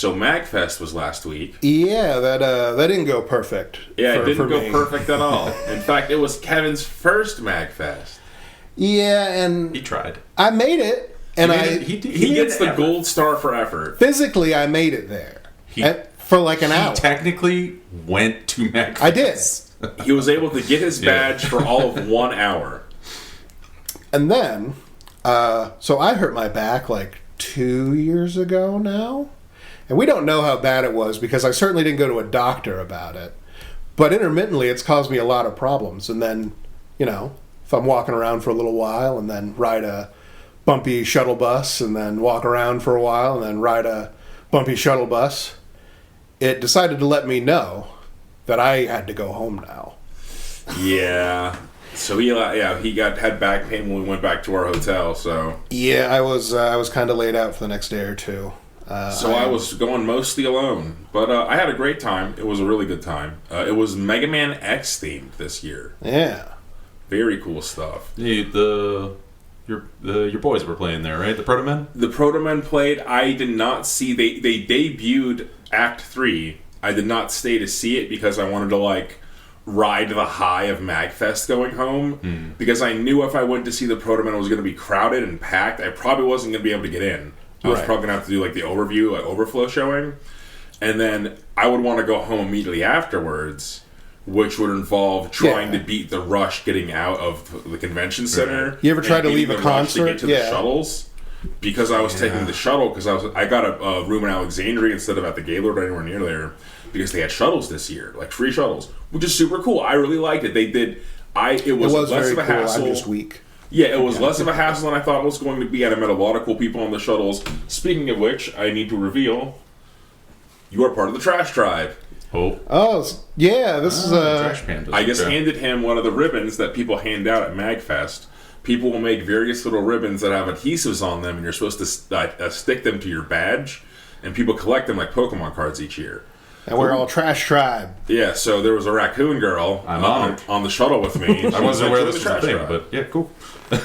So MAGfest was last week. Yeah, that didn't go perfect. Yeah, it didn't go perfect at all. In fact, it was Kevin's first MAGfest. Yeah, and he tried. I made it, and he gets the gold star for effort. Physically, I made it there for like an hour. Technically went to MAGfest. I did. He was able to get his badge for all of 1 hour. And then, so I hurt my back like 2 years ago now. And we don't know how bad it was because I certainly didn't go to a doctor about it. But intermittently, it's caused me a lot of problems. And then, if I'm walking around for a little while and then ride a bumpy shuttle bus and then walk around for a while and then ride a bumpy shuttle bus, it decided to let me know that I had to go home now. Yeah. So he had back pain when we went back to our hotel. So yeah, I was kind of laid out for the next day or two. I was going mostly alone, but I had a great time. It was a really good time. It was Mega Man X themed this year. Yeah, very cool stuff. Your boys were playing there, right? The Proto-Men? The Proto-Men played. I did not see. They debuted Act 3. I did not stay to see it because I wanted to ride the high of MAGfest going home. Because I knew if I went to see the Proto-Men, it was going to be crowded and packed. I probably wasn't going to be able to get in. I was probably going to have to do the overview, overflow showing. And then I would want to go home immediately afterwards, which would involve trying to beat the rush getting out of the convention center. You ever tried to leave a concert? To get to the shuttles? Because I was taking the shuttle, because I got a room in Alexandria instead of at the Gaylord or anywhere near there, because they had shuttles this year, free shuttles, which is super cool. I really liked it. They did. It was less of a hassle. I'm just weak. Yeah, it was less of a hassle than I thought it was going to be, and I met a lot of cool people on the shuttles. Speaking of which, I need to reveal, you are part of the Trash Tribe. Oh, yeah, this is Trash Pandas. I just handed him one of the ribbons that people hand out at MAGfest. People will make various little ribbons that have adhesives on them, and you're supposed to stick them to your badge, and people collect them like Pokemon cards each year. And we're all Trash Tribe. Yeah, so there was a raccoon girl on the shuttle with me. I wasn't aware this was a thing, but yeah, cool.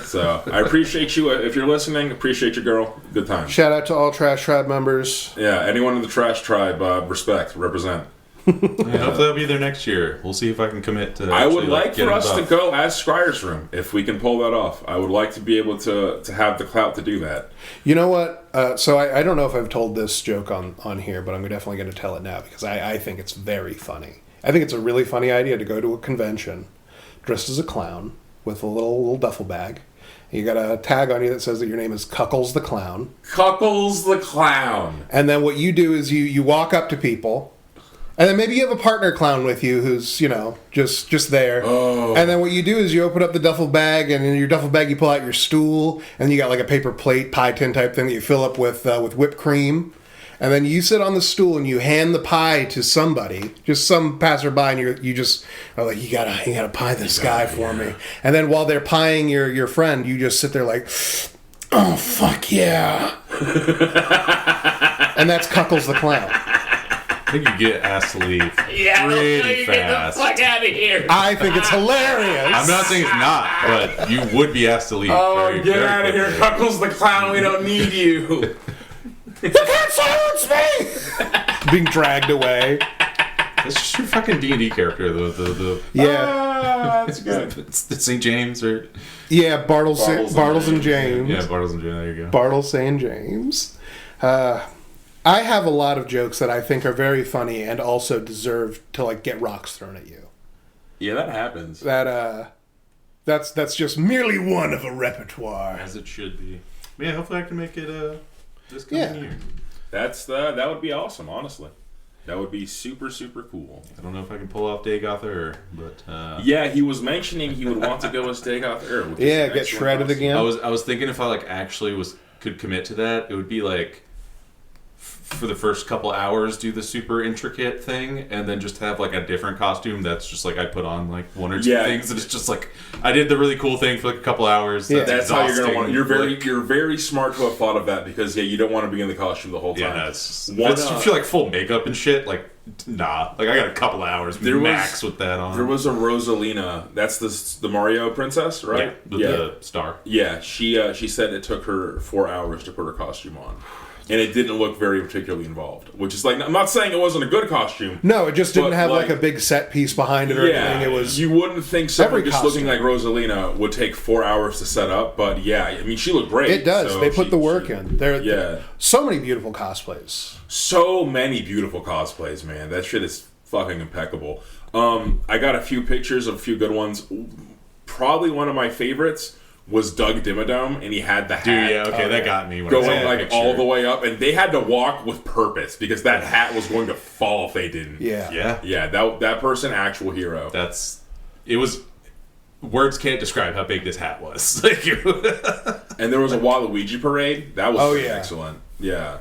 So I appreciate you. If you're listening, appreciate you, girl. Good time. Shout out to all Trash Tribe members. Yeah, anyone in the Trash Tribe, respect, represent. Hopefully I'll be there next year. We'll see if I can commit to. I would like for us to go as Scryer's room if we can pull that off. I would like to be able to have the clout to do that. You know what? So I don't know if I've told this joke on here, but I'm definitely going to tell it now because I think it's very funny. I think it's a really funny idea to go to a convention dressed as a clown with a little duffel bag. You got a tag on you that says that your name is Cuckles the Clown. Cuckles the Clown. And then what you do is you walk up to people. And then maybe you have a partner clown with you who's, just there. Oh. And then what you do is you open up the duffel bag, and in your duffel bag you pull out your stool, and you got a paper plate, pie tin type thing that you fill up with whipped cream. And then you sit on the stool and you hand the pie to somebody, just some passerby, and you just are like, you gotta pie this guy for me. And then while they're pieing your friend, you just sit there like, oh, fuck yeah. And that's Cuckles the Clown. I think you get asked to leave pretty fast. Get the fuck out of here. I think it's hilarious. I'm not saying it's not, but you would be asked to leave. Get out of here, Cuckles the Clown. We don't need you. You can't silence me! Being dragged away. That's just your fucking D&D character, the that's good. It's St. James, or Bartles and James. Yeah, Bartles and James. There you go. Bartles and James. I have a lot of jokes that I think are very funny and also deserve to get rocks thrown at you. Yeah, that happens. That's just merely one of a repertoire. As it should be. Yeah, hopefully I can make it this coming year. That would be awesome, honestly. That would be super, super cool. I don't know if I can pull off Dagoth but yeah, he was mentioning he would want to go as Dagoth get shredded again. I was thinking if I actually could commit to that, it would be for the first couple hours do the super intricate thing, and then just have a different costume that's just I put on one or two things, and it's just I did the really cool thing for a couple hours. That's how you're gonna want it. You're very smart to have thought of that, because you don't want to be in the costume the whole time. Yeah, you feel full makeup and shit. Nah, I got a couple hours max with that on. There was a Rosalina. That's the Mario princess, right? The star. Yeah, she said it took her 4 hours to put her costume on. and it didn't look very particularly involved. Which is like, I'm not saying it wasn't a good costume. No, it just didn't but, have like a big set piece behind it or anything. It was you wouldn't think someone just costume. looking like Rosalina would take 4 hours to set up, but yeah, I mean, she looked great. It does. So they put the work in. There so many beautiful cosplays. So many beautiful cosplays, man. That shit is fucking impeccable. I got a few pictures of a few good ones. Probably one of my favorites was Doug Dimmadome, and he had the hat. Dude, yeah, okay, that got me. When going I saw like that all picture. the way up, and they had to walk with purpose because that hat was going to fall if they didn't. Yeah. That person, actual hero. It was. Words can't describe how big this hat was. And there was a Waluigi parade. That was excellent. Yeah.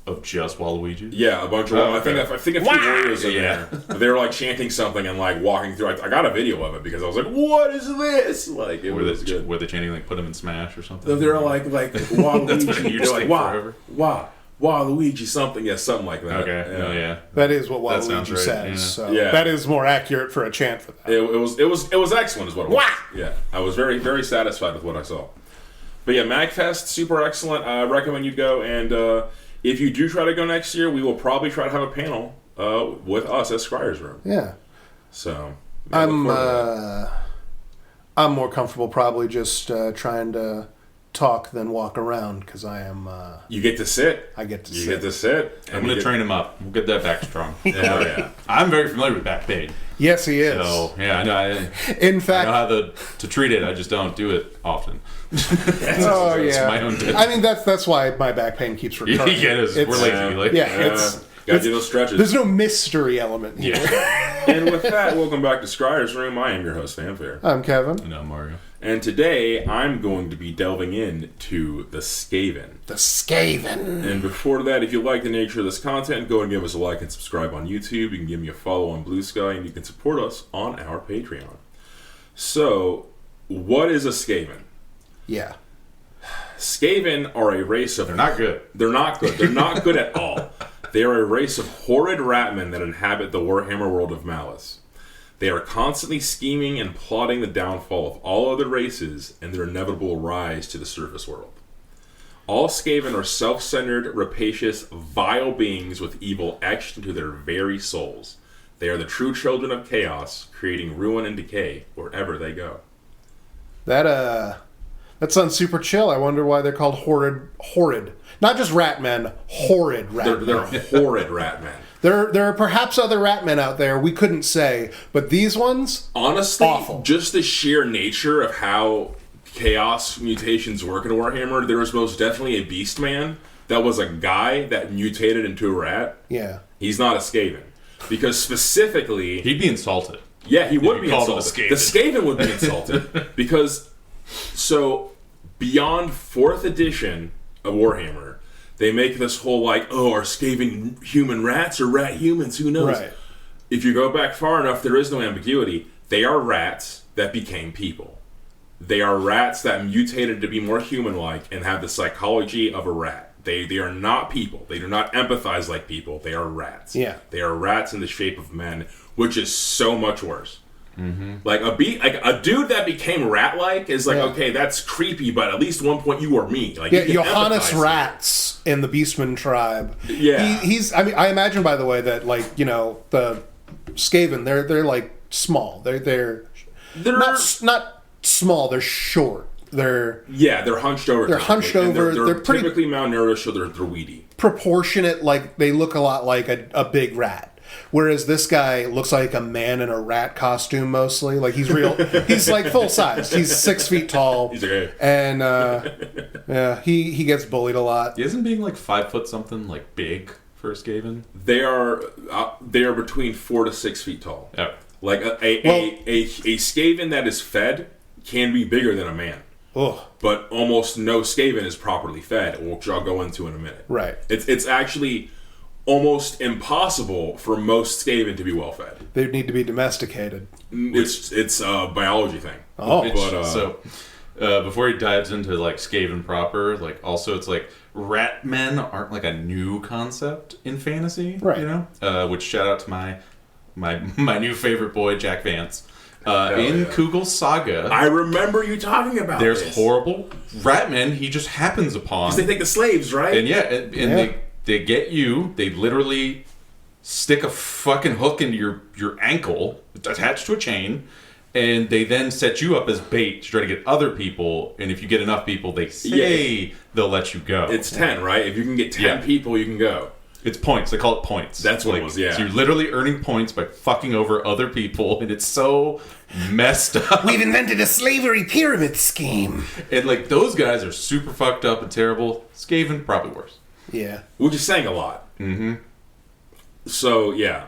Of just Waluigi? Yeah, a bunch of. I think a few warriors in there. They were like chanting something and like walking through. I got a video of it because I was like, "What is this?" Like, it was good. Were they chanting like "Put him in Smash" or something? They're like Waluigi. That's been your They're like, why Waluigi something? Yeah, something like that. Okay. Yeah. That is what That sounds Waluigi right, says. yeah. So that is more accurate for a chant for that. It was excellent, is what it was. Yeah, I was very very satisfied with what I saw. But yeah, MAGfest, super excellent. I recommend you go, and if you do try to go next year, we will probably try to have a panel with us at Scryer's room. Yeah. So I'm more comfortable probably just trying to talk than walk around because I am. You get to sit. I get to you sit. get to sit. I'm going to train him up. We'll get that back strong. Yeah. I'm very familiar with back pain. Yes, he is. So, yeah, I know. In fact, I know how to treat it. I just don't do it often. Oh It's yeah. my own bit. I mean that's why my back pain keeps recurring. We're lazy. Like, Gotta do those stretches. There's no mystery element here. And with that, welcome back to Scryer's Room. I am your host, Famfare. I'm Kevin. No, Mario. And today, I'm going to be delving into the Skaven. The Skaven. And before that, if you like the nature of this content, go and give us a like and subscribe on YouTube. You can give me a follow on Blue Sky, and you can support us on our Patreon. So, what is a Skaven? Yeah. Skaven are a race of... They're not good. They're not good. They're not good at all. They are a race of horrid ratmen that inhabit the Warhammer world of malice. They are constantly scheming and plotting the downfall of all other races and their inevitable rise to the surface world. All Skaven are self-centered, rapacious, vile beings with evil etched into their very souls. They are the true children of chaos, creating ruin and decay wherever they go. That sounds super chill. I wonder why they're called horrid. Not just rat men, horrid rat men. They're horrid ratmen. There are perhaps other rat men out there we couldn't say, but these ones, honestly, awful. Just the sheer nature of how chaos mutations work in Warhammer, there was most definitely a beast man that was a guy that mutated into a rat. Yeah. He's not a Skaven. Because specifically... He'd be insulted. Yeah, he would be called insulted. him a Skaven. The Skaven would be insulted. Because, so, beyond 4th edition of Warhammer, they make this whole like, oh, are Skaven human rats or rat humans? Who knows? Right. If you go back far enough, there is no ambiguity. They are rats that became people. They are rats that mutated to be more human-like and have the psychology of a rat. They are not people. They do not empathize like people. They are rats. Yeah. They are rats in the shape of men, which is so much worse. Mm-hmm. Like a dude that became rat-like is like, okay, that's creepy, but at least one point you were me. Like, yeah, you can Johannes empathize Rats in the Beastman tribe. Yeah. He's. I mean, I imagine by the way that like the Skaven they're like small. They're not small. They're short. They're hunched over. They're hunched over. They're pretty typically malnourished, so they're weedy. Proportionate. Like they look a lot like a big rat. Whereas this guy looks like a man in a rat costume mostly. Like he's real. He's like full size. He's 6 feet tall. He's okay. And yeah, he gets bullied a lot. Isn't being like 5 foot something like big for a Skaven? They are between 4 to 6 feet tall. Oh. Like a Skaven that is fed can be bigger than a man. Ugh. But almost no Skaven is properly fed, which I'll go into in a minute. Right. It's actually almost impossible for most Skaven to be well fed. They need to be domesticated. It's a biology thing. Oh. But, so before he dives into like Skaven proper, like also it's like rat men aren't like a new concept in fantasy, right? You know, which shout out to my new favorite boy Jack Vance. In Kugel's Saga, I remember you talking about there's this. horrible ratmen he just happens upon. Because they take the slaves, right? And they get you. They literally stick a fucking hook into your ankle attached to a chain, and they then set you up as bait to try to get other people. And if you get enough people, they say they'll let you go. It's 10, right? If you can get 10 people, you can go. It's points. They call it points. That's what it was, yeah. So you're literally earning points by fucking over other people, and it's so messed up. We've invented a slavery pyramid scheme. And, like, those guys are super fucked up and terrible. Skaven, probably worse. Yeah. We're just saying a lot. Mm-hmm. So, yeah.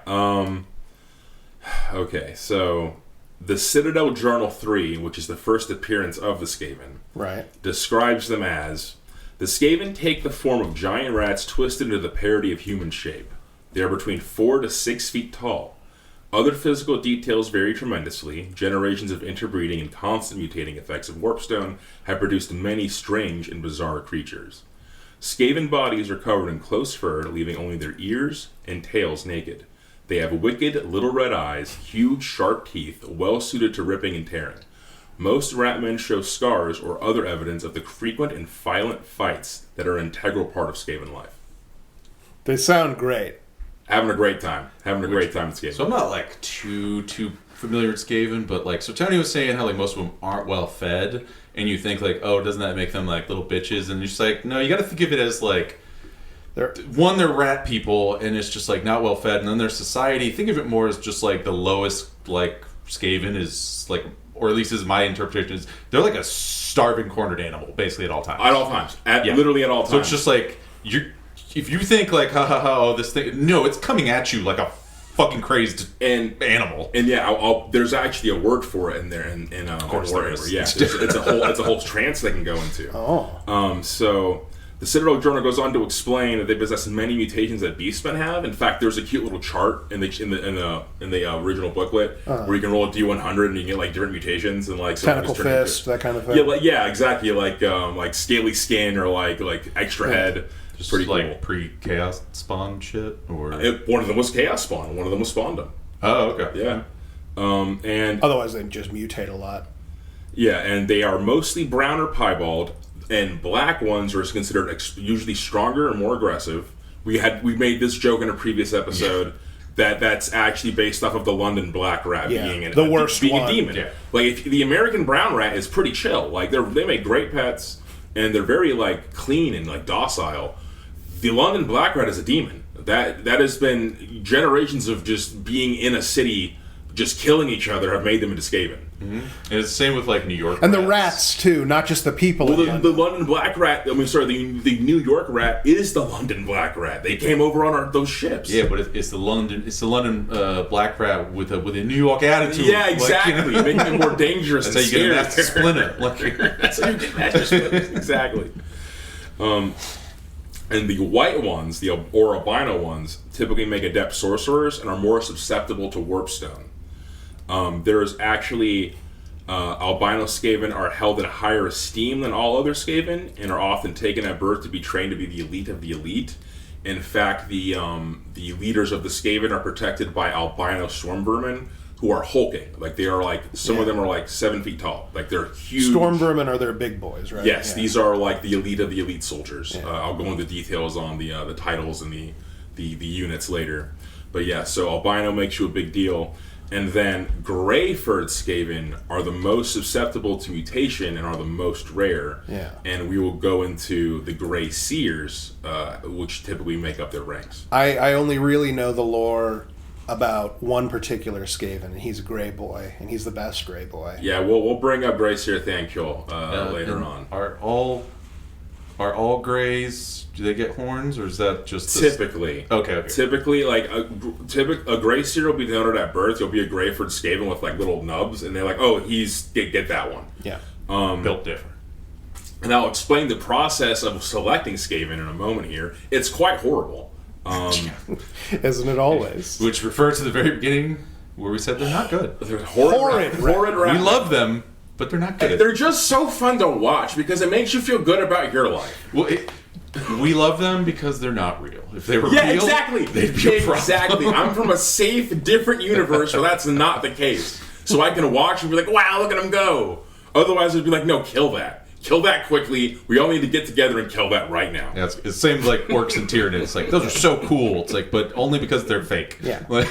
Okay, so the Citadel Journal 3, which is the first appearance of the Skaven, right, describes them as... The Skaven take the form of giant rats twisted into the parody of human shape. They are between 4 to 6 feet tall. Other physical details vary tremendously. Generations of interbreeding and constant mutating effects of warpstone have produced many strange and bizarre creatures. Skaven bodies are covered in close fur, leaving only their ears and tails naked. They have wicked little red eyes, huge sharp teeth, well suited to ripping and tearing. Most ratmen show scars or other evidence of the frequent and violent fights that are an integral part of Skaven life. They sound great. Having a great time. Having a great time with Skaven. So I'm not, like, too familiar with Skaven, but, like, so Tony was saying how, like, most of them aren't well fed, and you think, like, oh, doesn't that make them, like, little bitches? And you're just like, no, you gotta think of it as, like, they're rat people, and it's just, like, not well fed, and then their society, think of it more as just, like, the lowest, like, Skaven is, like... Or at least is my interpretation, is they're like a starving, cornered animal, basically at all times. At all times. Literally at all times. So it's just like, if you think like, ha ha ha, oh, this thing... No, it's coming at you like a fucking crazed animal. And yeah, there's actually a word for it in there. Of course there is. Yeah, it's a whole trance they can go into. Oh. So... The Citadel Journal goes on to explain that they possess many mutations that beastmen have. In fact, there's a cute little chart in the original booklet where you can roll a D100 and you can get like different mutations and like tentacle fist, that kind of thing. Yeah, exactly. Like scaly skin or like extra head. Just pretty like cool. Pre-chaos spawn shit, or one of them was chaos spawn. One of them was spawned. Oh, okay. Yeah. And otherwise they just mutate a lot. Yeah, and they are mostly brown or piebald. And black ones are considered usually stronger and more aggressive. We made this joke in a previous episode that's actually based off of the London black rat being the worst being one. a demon. Yeah. Like if the American brown rat is pretty chill. Like they make great pets and they're very like clean and like docile. The London black rat is a demon. That has been generations of just being in a city, just killing each other, have made them into Skaven. Mm-hmm. And it's the same with like New York and rats. the rats too, not just the people. Well, the London black rat. The New York rat is the London black rat. They came over on those ships. Yeah, but it's the London black rat with a New York attitude. Yeah, exactly. Like, making it more dangerous. That's how you get a master splinter. That's how you get master splinters. Exactly. And the white ones, or albino ones, typically make adept sorcerers and are more susceptible to warpstone. There is actually albino Skaven are held in higher esteem than all other Skaven and are often taken at birth to be trained to be the elite of the elite. In fact, the leaders of the Skaven are protected by albino storm vermin who are hulking. Like they are like some of them are like 7 feet tall. Like they're huge. Storm vermin are their big boys, right? Yes, these are like the elite of the elite soldiers. Yeah. I'll go into details on the titles and the units later. But yeah, so albino makes you a big deal. And then gray-furred Skaven are the most susceptible to mutation and are the most rare. Yeah. And we will go into the gray seers, which typically make up their ranks. I only really know the lore about one particular Skaven, and he's a gray boy, and he's the best gray boy. Yeah, we'll bring up Gray Seer Thankyul later on. Are all grays? Do they get horns, or is that just typically? Okay. Typically, like a gray seer will be denoted at birth. You'll be a grayford Skaven with like little nubs, and they're like, "Oh, get that one." Yeah. Built different. And I'll explain the process of selecting Skaven in a moment. Here, it's quite horrible. Isn't it always? Which refers to the very beginning where we said they're not good. They're horrid. We love them, but they're not good. They're just so fun to watch because it makes you feel good about your life. Well, we love them because they're not real. If they were real, exactly. They'd be a problem. Exactly. I'm from a safe, different universe where that's not the case. So I can watch and be like, wow, look at him go. Otherwise, it'd be like, no, kill that. Kill that quickly. We all need to get together and kill that right now. Yeah, it's the same like orcs and Tyranids. It's like, those are so cool. It's like, but only because they're fake. Yeah. Like,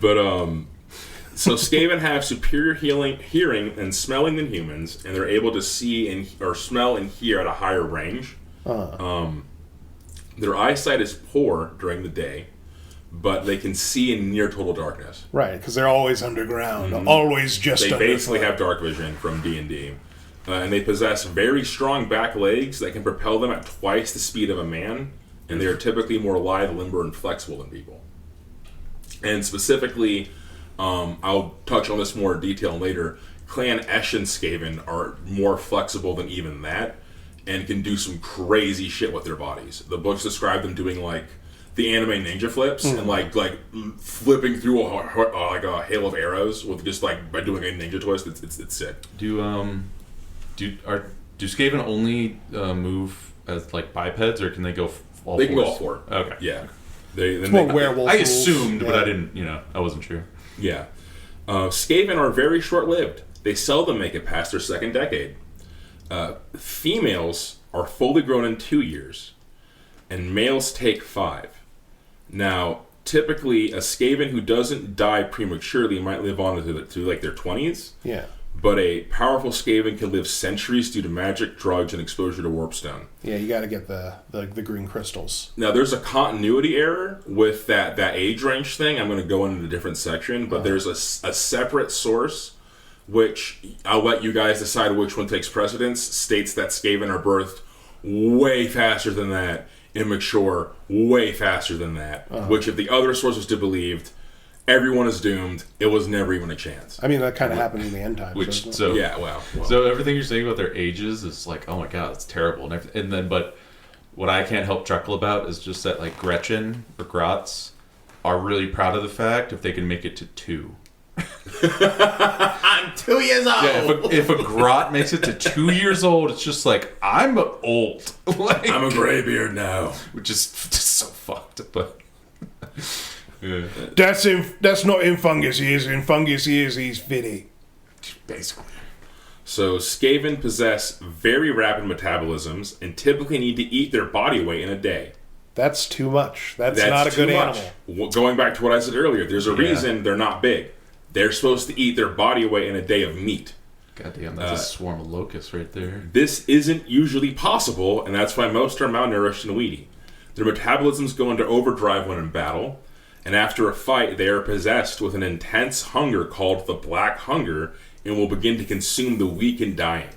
But, so Skaven have superior hearing and smelling than humans, and they're able to see or smell and hear at a higher range. Their eyesight is poor during the day, but they can see in near total darkness. Right, because they're always underground, always just They underfoot. basically have dark vision from D&D. And they possess very strong back legs that can propel them at twice the speed of a man, and they are typically more lithe, limber, and flexible than people. And specifically, I'll touch on this more in detail later, Clan Eshin Skaven are more flexible than even that, and can do some crazy shit with their bodies. The books describe them doing like the anime ninja flips and like flipping through a hail of arrows with just like by doing a ninja twist. It's sick. do Skaven only move as like bipeds, or can they go all They fours? can go all four. Okay. Yeah. It's more werewolf I rules. assumed, but Yeah. I didn't. I wasn't sure. Yeah. Skaven are very short-lived. They seldom make it past their second decade. Females are fully grown in 2 years, and males take 5. Now, typically, a Skaven who doesn't die prematurely might live on to like their 20s, Yeah. but a powerful Skaven can live centuries due to magic, drugs, and exposure to warpstone. Yeah, you got to get the green crystals. Now, there's a continuity error with that age range thing. I'm going to go into a different section, but there's a separate source, which I'll let you guys decide which one takes precedence, states that Skaven are birthed way faster than that, and mature way faster than that, which if the other source was to be believed, everyone is doomed. It was never even a chance. I mean, that kind of happened in the end times. Which doesn't it? so Yeah, well. So everything you're saying about their ages is like, oh my god, it's terrible. And then, but what I can't help chuckle about is just that like Gretchen or Gratz are really proud of the fact if they can make it to 2. I'm 2 years old! Yeah, if a Grot makes it to 2 years old, it's just like, I'm old. Like, I'm a graybeard now. which is just so fucked. But yeah, That's not in fungus years. In fungus years, he's Vinny. basically. So, Skaven possess very rapid metabolisms and typically need to eat their body weight in a day. That's too much. That's not a too good much. animal. Going back to what I said earlier, there's a reason they're not big. They're supposed to eat their body weight in a day of meat. Goddamn, that's a swarm of locusts right there. This isn't usually possible, and that's why most are malnourished and weedy. Their metabolisms go into overdrive when in battle, and after a fight, they are possessed with an intense hunger called the Black Hunger, and will begin to consume the weak and dying.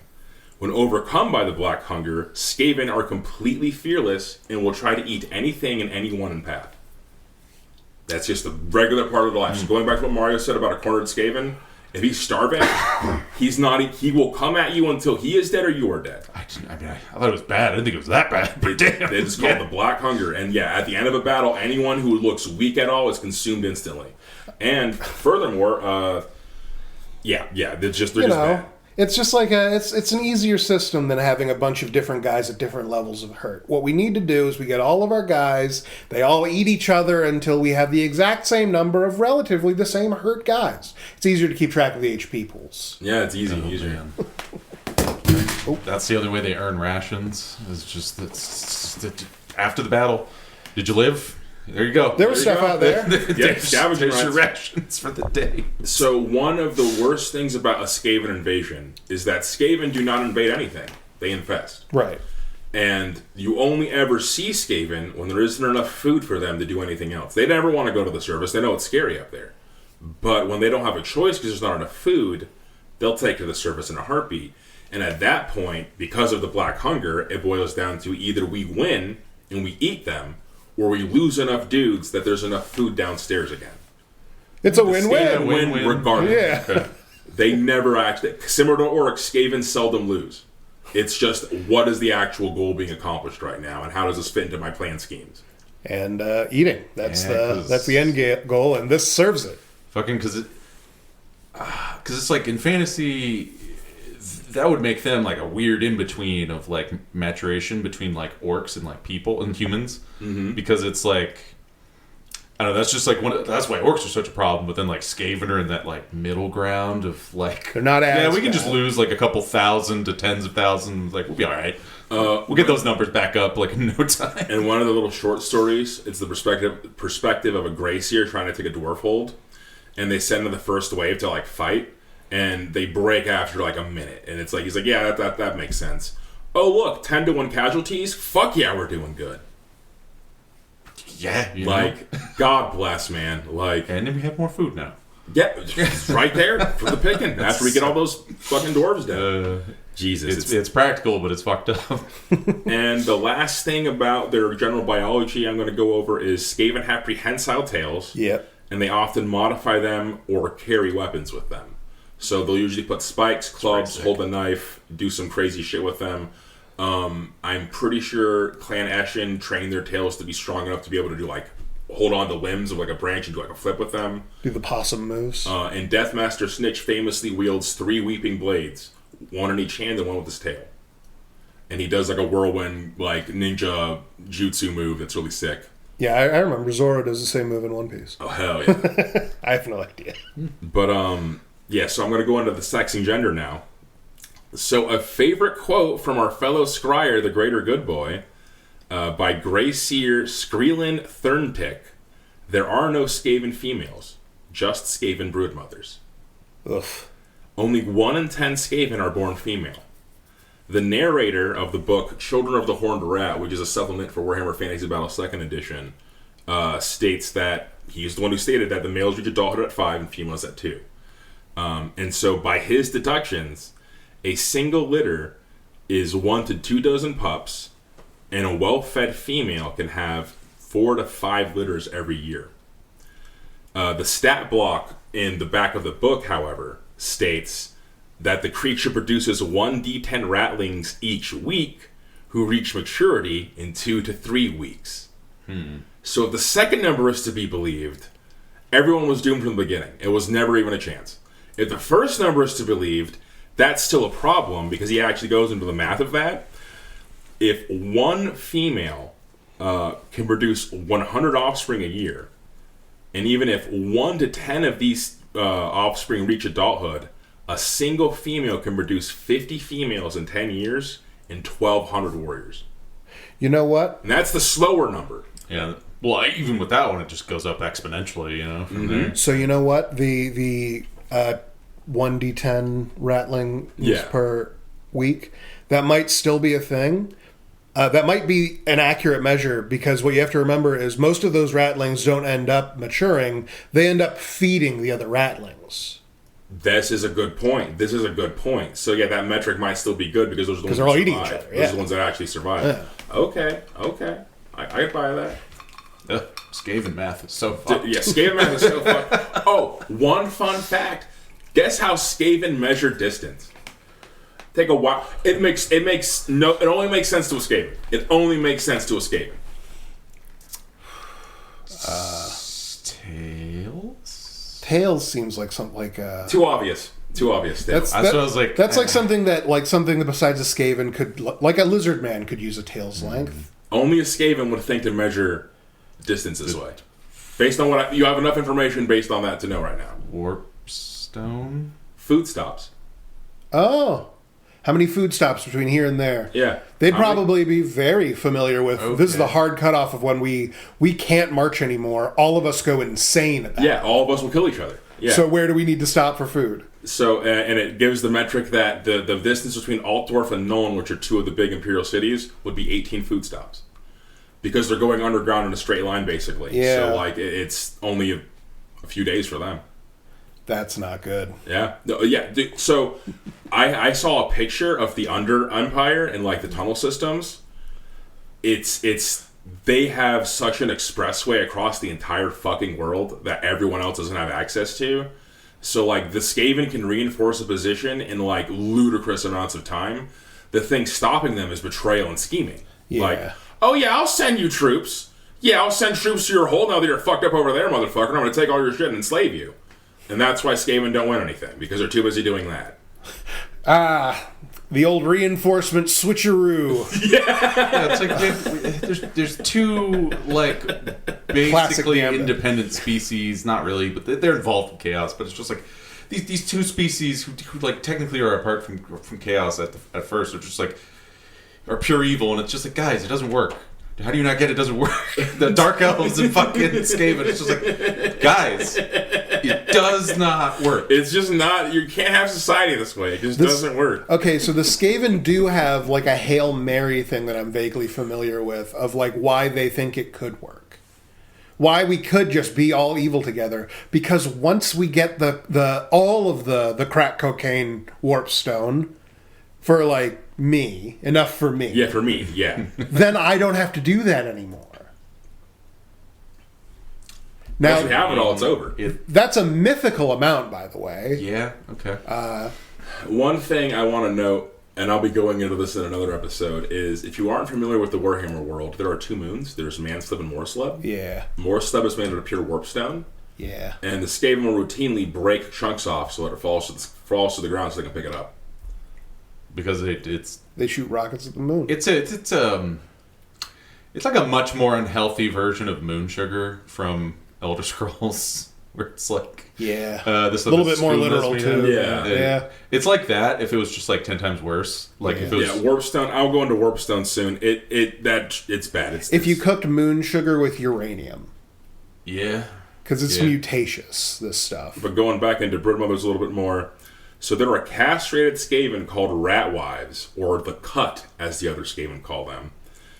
When overcome by the Black Hunger, Skaven are completely fearless and will try to eat anything and anyone in path. That's just the regular part of the life. So going back to what Mario said about a cornered Skaven, if he's starving, he will come at you until he is dead or you are dead. I thought it was bad. I didn't think it was that bad. But damn. It's called the Black Hunger. And yeah, at the end of a battle, anyone who looks weak at all is consumed instantly. And furthermore, they're just bad. It's just like it's an easier system than having a bunch of different guys at different levels of hurt. What we need to do is we get all of our guys, they all eat each other until we have the exact same number of relatively the same hurt guys. It's easier to keep track of the HP pools. Yeah, it's easier. That's the only way they earn rations. Is just after the battle. Did you live? There you go. There was stuff out there. Yeah, scavenging There's your rights. rations for the day. So one of the worst things about a Skaven invasion is that Skaven do not invade anything. They infest. Right. And you only ever see Skaven when there isn't enough food for them to do anything else. They never want to go to the surface. They know it's scary up there. But when they don't have a choice because there's not enough food, they'll take to the surface in a heartbeat. And at that point, because of the Black Hunger, it boils down to either we win and we eat them, or we lose enough dudes that there's enough food downstairs again. It's a Skaven win-win. win regardless. Yeah. They never actually, similar to Orcs, Skaven seldom lose. It's just, what is the actual goal being accomplished right now, and how does this fit into my plan schemes? And eating. That's Yeah, the end goal, and this serves it. Fucking because it's like in fantasy, that would make them like a weird in between of like maturation between like orcs and like people and humans, because it's like I don't know, that's just like that's why orcs are such a problem, but then like Skaven are in that like middle ground of like They're not as we can bad. just lose like a couple thousand to tens of thousands, like we'll be alright. We'll get those numbers back up like in no time. And one of the little short stories, it's the perspective of a Grey Seer trying to take a dwarf hold, and they send in the first wave to like fight, and they break after like a minute, and it's like he's like, yeah, that makes sense. Oh look, 10-1 casualties. Fuck yeah, we're doing good. Yeah, like God bless, man. Like, and then we have more food now. Yeah, it's right there for the picking. After we get all those fucking dwarves down. Jesus. It's practical, but it's fucked up. And the last thing about their general biology I'm going to go over is Skaven have prehensile tails. Yep. And they often modify them or carry weapons with them. So they'll usually put spikes, clubs, hold a knife, do some crazy shit with them. I'm pretty sure Clan Eshin trained their tails to be strong enough to be able to do like hold on to limbs of like a branch and do like a flip with them. Do the possum moves. And Deathmaster Snitch famously wields 3 weeping blades, one in each hand and one with his tail. And he does like a whirlwind like ninja jutsu move that's really sick. Yeah, I remember Zoro does the same move in One Piece. Oh hell yeah. I have no idea. But yeah, so I'm gonna go into the sex and gender now. So a favorite quote from our fellow Scryer, the Greater Good Boy, by Grey Seer Skreelin Therntick. There are no Skaven females, just Skaven broodmothers. Ugh. Only 1 in 10 Skaven are born female. The narrator of the book Children of the Horned Rat, which is a supplement for Warhammer Fantasy Battle 2nd Edition, states that he's the one who stated that the males reach adulthood at 5 and females at 2. And so by his deductions, a single litter is 1 to 2 dozen pups, and a well-fed female can have 4 to 5 litters every year. The stat block in the back of the book, however, states that the creature produces 1d10 ratlings each week who reach maturity in 2 to 3 weeks. So if the second number is to be believed, everyone was doomed from the beginning. It was never even a chance. If the first number is to be believed, that's still a problem because he actually goes into the math of that. If one female can produce 100 offspring a year, and even if 1 to 10 of these offspring reach adulthood, a single female can produce 50 females in 10 years and 1,200 warriors. You know what? And that's the slower number. Yeah. Well, even with that one, it just goes up exponentially, from there. So you know what? The 1d10 ratlings per week, that might still be a thing. That might be an accurate measure because what you have to remember is most of those ratlings don't end up maturing. They end up feeding the other ratlings. This is a good point. So yeah, that metric might still be good because those are the ones they're that all eating survive. each other. Those are the ones that actually survive. Yeah. Okay. I can buy that. Skaven math is so fucked. Yeah, Skaven math is so fucked. Oh, one fun fact. Guess how Skaven measure distance? Take a while. It only makes sense to a Skaven. It only makes sense to a Skaven. Tails? Tails seems like something like Too obvious. Tails. That's like something besides a Skaven could, like a lizard man could use a tail's length. Only a Skaven would think to measure distance this way. Based on you have enough information based on that to know right now. Warpstone? Food stops. Oh. How many food stops between here and there? Yeah. They'd probably be very familiar with, this is the hard cutoff of when we can't march anymore. All of us go insane at that. Yeah, all of us will kill each other. Yeah. So where do we need to stop for food? So, and it gives the metric that the distance between Altdorf and Nuln, which are 2 of the big imperial cities, would be 18 food stops. Because they're going underground in a straight line, basically. Yeah. So, like, it's only a few days for them. That's not good. Yeah. No, yeah. So, I saw a picture of the Under Empire and, like, the tunnel systems. They have such an expressway across the entire fucking world that everyone else doesn't have access to. So, like, the Skaven can reinforce a position in, like, ludicrous amounts of time. The thing stopping them is betrayal and scheming. Yeah. Like, oh, yeah, I'll send you troops. Yeah, I'll send troops to your hole now that you're fucked up over there, motherfucker. I'm going to take all your shit and enslave you. And that's why Skaven don't win anything, because they're too busy doing that. The old reinforcement switcheroo. Yeah, it's like there's two like basically independent species, not really, but they're involved in chaos. But it's just like these two species who like technically are apart from chaos at first, are just like are pure evil, and it's just like, guys, it doesn't work. How do you not get it doesn't work? The Dark Elves and fucking Skaven. It's just like, guys, it does not work. It's just not. You can't have society this way. It just doesn't work. Okay, so the Skaven do have like a Hail Mary thing that I'm vaguely familiar with of like why they think it could work. Why we could just be all evil together. Because once we get all of the crack cocaine warp stone for like me, enough for me. Yeah, for me, yeah. Then I don't have to do that anymore. Now, once we have it all, it's over. That's a mythical amount, by the way. Yeah, okay. One thing I want to note, and I'll be going into this in another episode, is if you aren't familiar with the Warhammer world, there are two moons. There's Mansleb and Morsleb. Yeah. Morsleb is made of pure warpstone. Yeah. And the Skaven will routinely break chunks off so that it falls to the ground so they can pick it up. Because it's they shoot rockets at the moon. It's like a much more unhealthy version of moon sugar from Elder Scrolls, where it's like this a little bit more literal too. Yeah. It's like that if it was just like 10 times worse. Like if it was warpstone. I'll go into warpstone soon. It's bad. If you cooked moon sugar with uranium. Yeah. Because it's mutaceous, this stuff. But going back into Broodmothers a little bit more. So there are castrated Skaven called rat wives, or the cut, as the other Skaven call them,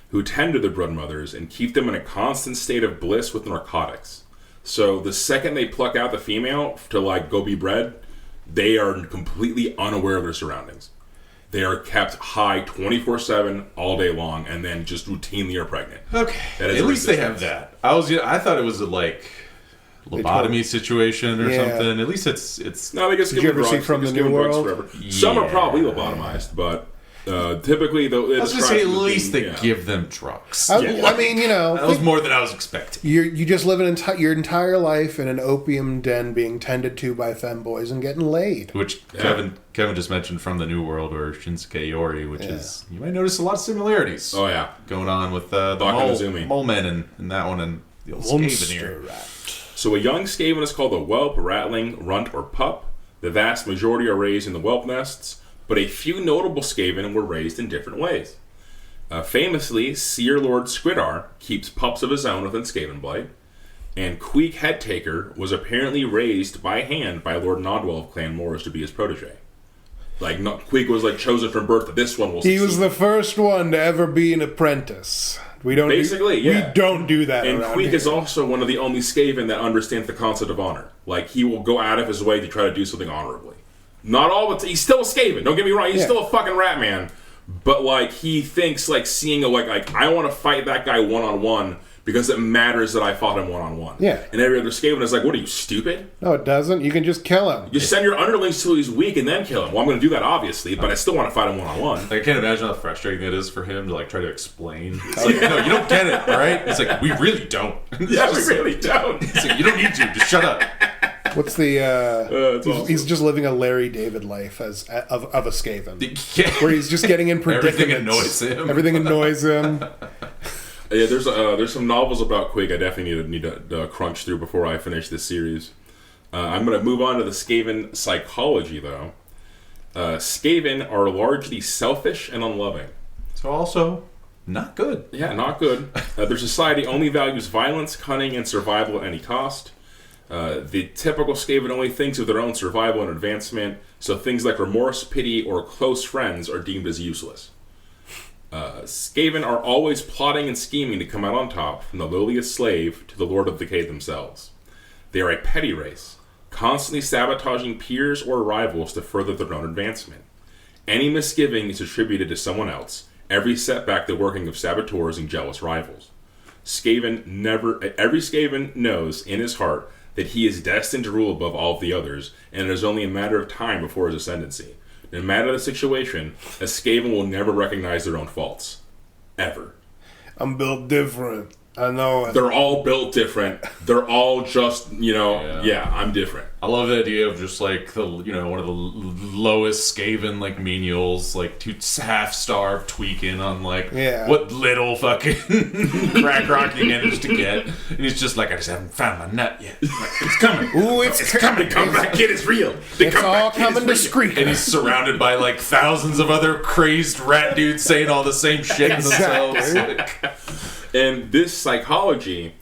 who tend to their broodmothers and keep them in a constant state of bliss with narcotics. So the second they pluck out the female to like go be bred, they are completely unaware of their surroundings. They are kept high 24/7 all day long, and then just routinely are pregnant. Okay, at least they have that. I thought it was a like lobotomy situation or something. At least it's. No, they just give them drugs. From the New World? Some are probably lobotomized, but typically, though, I was going to say at least they give them drugs. I mean, that was more than I was expecting. You just live your entire life in an opium den, being tended to by femboys and getting laid. Which Kevin just mentioned from the New World or Shinsuke Iori, which is you might notice a lot of similarities. Oh yeah, going on with the mole men and that one and the old Skaven here. So a young Skaven is called a whelp, ratling, runt, or pup. The vast majority are raised in the whelp nests, but a few notable Skaven were raised in different ways. Famously, Seer Lord Skridar keeps pups of his own within Skaven Blight, and Queek Headtaker was apparently raised by hand by Lord Nodwell of Clan Moors to be his protege. Like, Queek was like chosen from birth, but this one will succeed. He was the first one to ever be an apprentice. We don't do that. And Queek is also one of the only Skaven that understands the concept of honor. Like, he will go out of his way to try to do something honorably. Not all, but he's still a Skaven. Don't get me wrong. He's still a fucking rat man. But like, he thinks like seeing a like I want to fight that guy one-on-one because it matters that I fought him one-on-one. Yeah. And every other Skaven is like, what are you, stupid? No, it doesn't. You can just kill him. You send your underlings till he's weak and then kill him. Well, I'm going to do that, obviously, but I still want to fight him one-on-one. I can't imagine how frustrating it is for him to like try to explain. It's like, no, you don't get it, all right? It's like, we really don't. Yeah, we really don't. It's like, you don't need to. Just shut up. What's the? Awesome. He's just living a Larry David life of a Skaven, yeah. where he's just getting in predicaments. Everything annoys him. Yeah, there's some novels about Quake I definitely need to crunch through before I finish this series. I'm going to move on to the Skaven Psychology, though. Skaven are largely selfish and unloving. So also not good. Yeah, not good. Their society only values violence, cunning, and survival at any cost. The typical Skaven only thinks of their own survival and advancement, so things like remorse, pity, or close friends are deemed as useless. Skaven are always plotting and scheming to come out on top, from the lowliest slave to the Lord of Decay themselves. They are a petty race, constantly sabotaging peers or rivals to further their own advancement. Any misgiving is attributed to someone else, every setback the working of saboteurs and jealous rivals. Every Skaven knows in his heart that he is destined to rule above all of the others, and it is only a matter of time before his ascendancy. No matter the situation, a Skaven will never recognize their own faults. Ever. I'm built different. I know. They're all built different. They're all just, I'm different. I love the idea of just like one of the lowest Skaven like menials, like half-starved tweaking on like what little fucking crack rock he managed to get, and he's just like, I just haven't found my nut yet. Like, it's coming. Ooh, it's coming. Come back, kid, it's real. It's all coming to Scryer. And he's surrounded by like thousands of other crazed rat dudes saying all the same shit themselves. Like, and this psychology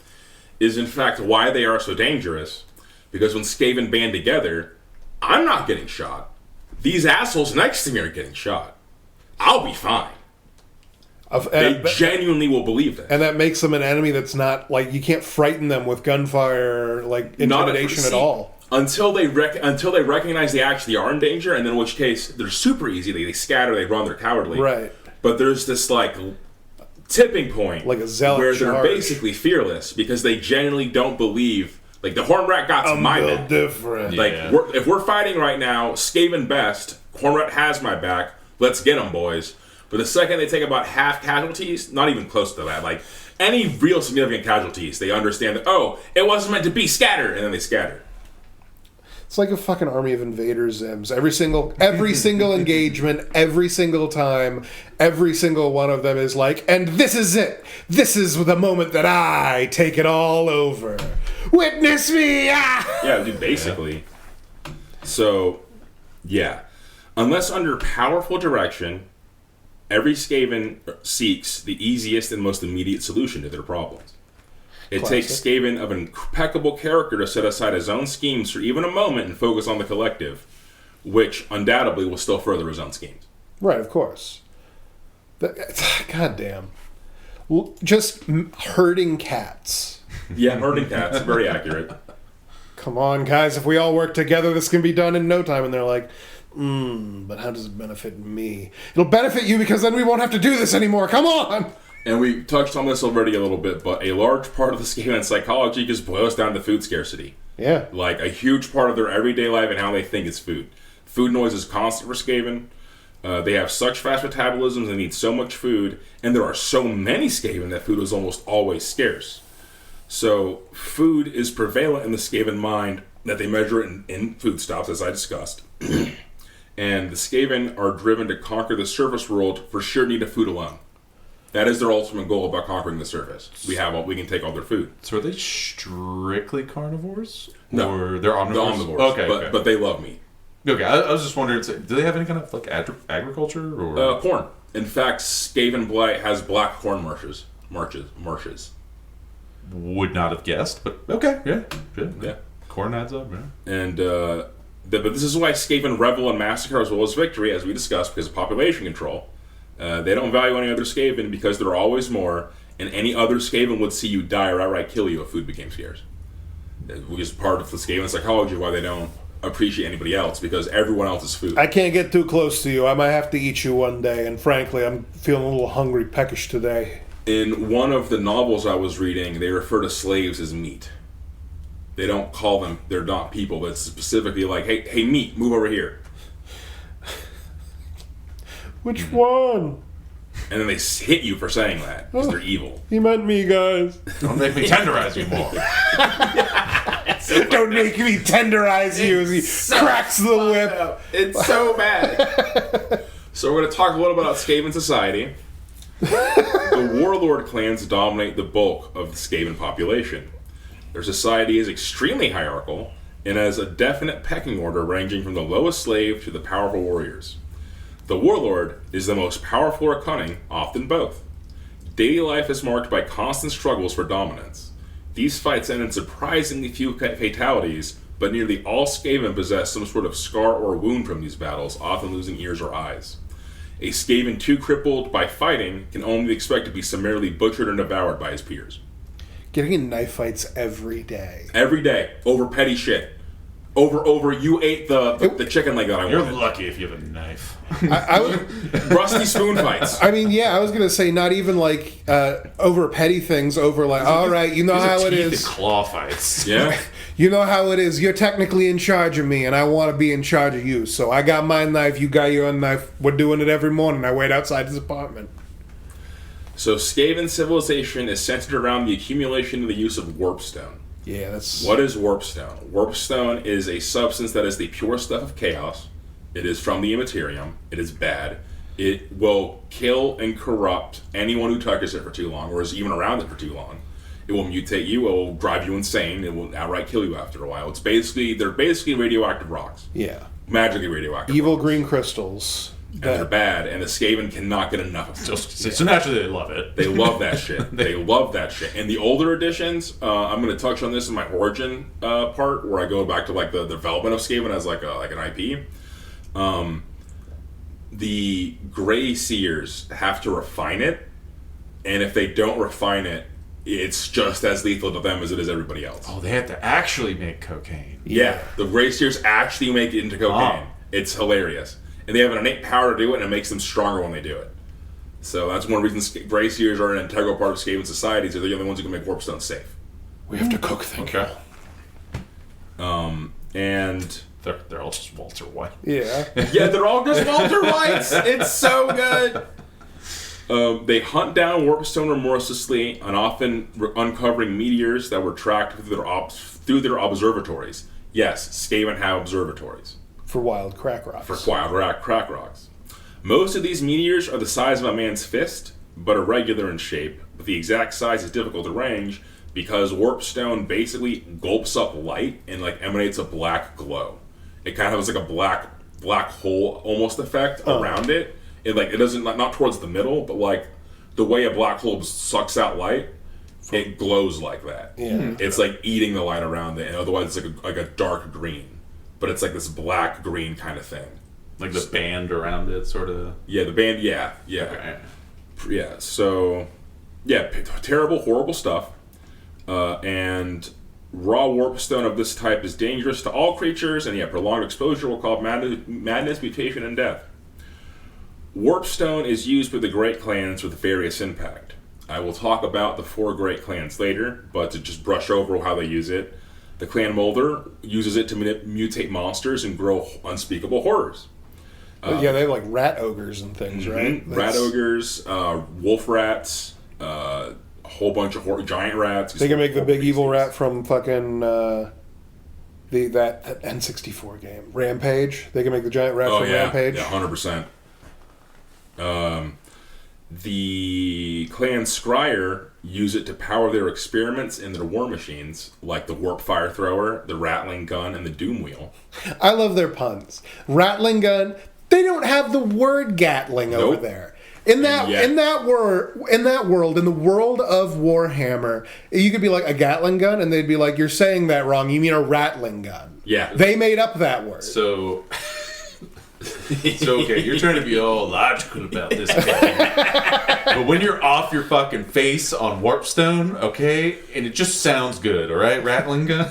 is in fact why they are so dangerous. Because when Skaven band together, I'm not getting shot. These assholes next to me are getting shot. I'll be fine. They genuinely will believe that. And that makes them an enemy that's not, like, you can't frighten them with gunfire, like, intimidation at all. Until they recognize they actually are in danger, and then in which case, they're super easy. They scatter, they run, they're cowardly. Right. But there's this, like, tipping point like a zealot where they're charge. Basically fearless because they genuinely don't believe. Like, the Hornrat got to my back. Different. Like, if we're fighting right now, Skaven best, Hornrat has my back, let's get them, boys. But the second they take about half casualties, not even close to that, like, any real significant casualties, they understand that, oh, it wasn't meant to be, scatter, and then they scatter. It's like a fucking army of invaders, Zims. Every single engagement, every single time, every single one of them is like, and this is it. This is the moment that I take it all over. Witness me! Ah! Yeah, dude, basically. So, yeah. Unless under powerful direction, every Skaven seeks the easiest and most immediate solution to their problems. It takes Skaven of impeccable character to set aside his own schemes for even a moment and focus on the collective, which undoubtedly will still further his own schemes. Right, of course. God damn. Just herding cats. Yeah, herding cats. Very accurate. Come on, guys. If we all work together, this can be done in no time. And they're like, but how does it benefit me? It'll benefit you because then we won't have to do this anymore. Come on! And we touched on this already a little bit, but a large part of the Skaven psychology just boils down to food scarcity. Yeah. Like, a huge part of their everyday life and how they think is food. Food noise is constant for Skaven. They have such fast metabolisms, they need so much food, and there are so many Skaven that food is almost always scarce. So, food is prevalent in the Skaven mind that they measure it in food stops, as I discussed. And the Skaven are driven to conquer the surface world for sheer need of food alone. That is their ultimate goal about conquering the surface. We can take all their food. So are they strictly carnivores? No. Or they're omnivores? They're omnivores. Okay. But they love meat. Okay, I was just wondering, do they have any kind of like agriculture? Or corn. In fact, Skaven Blight has black corn marshes. Would not have guessed, but okay, yeah. Corn adds up, yeah. And but this is why Skaven revel in massacre as well as victory, as we discussed, because of population control. They don't value any other Skaven because there are always more, and any other Skaven would see you die or outright kill you if food became scarce. Which is part of the Skaven psychology why they don't appreciate anybody else, because everyone else is food. I can't get too close to you. I might have to eat you one day, and frankly, I'm feeling a little hungry, peckish today. In one of the novels I was reading, they refer to slaves as meat. They don't call them, they're not people, but it's specifically like, hey, meat, move over here. Which one? And then they hit you for saying that, because they're evil. He meant me, guys. Don't make me tenderize you more. Don't make me tenderize you as he cracks the whip. It's so bad. So we're going to talk a little about Skaven Society. The warlord clans dominate the bulk of the Skaven population. Their society is extremely hierarchical and has a definite pecking order ranging from the lowest slave to the powerful warriors. The warlord is the most powerful or cunning, often both. Daily life is marked by constant struggles for dominance. These fights end in surprisingly few fatalities, but nearly all Skaven possess some sort of scar or wound from these battles, often losing ears or eyes. A Skaven too crippled by fighting can only be expected to be summarily butchered and devoured by his peers. Getting in knife fights every day. Every day, over petty shit. Over, you ate the chicken leg that I You're wanted. lucky if you have a knife. Rusty spoon fights. I mean, yeah, I was going to say not even like over petty things, over like, all right, you know how it is. Claw fights. Yeah. You know how it is. You're technically in charge of me, and I want to be in charge of you. So I got my knife, you got your knife. We're doing it every morning. I wait outside his apartment. So Skaven civilization is centered around the accumulation and the use of warpstone. Yeah, that's... What is warpstone? Warpstone is a substance that is the pure stuff of chaos. It is from the immaterium. It is bad. It will kill and corrupt anyone who touches it for too long, or is even around it for too long. It will mutate you. It will drive you insane. It will outright kill you after a while. They're basically radioactive rocks. Yeah. Magically radioactive. Evil rocks. green crystals. And they're bad, and the Skaven cannot get enough of them. So naturally they love it. They love that shit. They love that shit. And the older editions, I'm going to touch on this in my origin part, where I go back to like the development of Skaven as like an IP. The Grey Seers have to refine it, and if they don't refine it, it's just as lethal to them as it is everybody else. Oh, they have to actually make cocaine. Yeah, the Grey Seers actually make it into cocaine. Oh. It's hilarious. And they have an innate power to do it, and it makes them stronger when they do it. So that's one reason Grey Seers are an integral part of Skaven Society, so they're the only ones who can make warpstone safe. We have to cook things. Okay. And... They're all just Walter White. Yeah. Yeah, they're all just Walter Whites! It's so good! They hunt down warpstone remorselessly, and often uncovering meteors that were tracked through their observatories. Yes, Skaven have observatories. For wild crack rocks. For wild crack rocks. Most of these meteors are the size of a man's fist, but irregular in shape. But the exact size is difficult to range because warpstone basically gulps up light and like emanates a black glow. It kind of has like a black hole almost effect around it. It doesn't not towards the middle, but like the way a black hole sucks out light, it glows like that. Yeah. It's like eating the light around it, and otherwise it's like a dark green. But it's like this black green kind of thing. Like the band around it, sort of. Yeah, the band. Yeah. Okay. Yeah. So, yeah, terrible, horrible stuff. And raw warpstone of this type is dangerous to all creatures, and prolonged exposure will cause madness, mutation, and death. Warpstone is used by the Great Clans with various impact. I will talk about the 4 Great Clans later, but to just brush over how they use it. The Clan Molder uses it to mutate monsters and grow unspeakable horrors. They have like rat ogres and things, right? Rat ogres, wolf rats, a whole bunch of giant rats. They can make the big evil rat from fucking that N64 game, Rampage. They can make the giant rat from Rampage. Yeah, 100%. The Clan Scryer use it to power their experiments in their war machines, like the Warp Fire Thrower, the Rattling Gun, and the Doom Wheel. I love their puns. Rattling Gun. They don't have the word Gatling over there. In that world, in the world of Warhammer, you could be like a Gatling gun, and they'd be like, "You're saying that wrong. You mean a Rattling gun." Yeah, they made up that word. So okay, you're trying to be all logical about this guy. But when you're off your fucking face on Warpstone, okay, and it just sounds good, all right, Rattling Gun.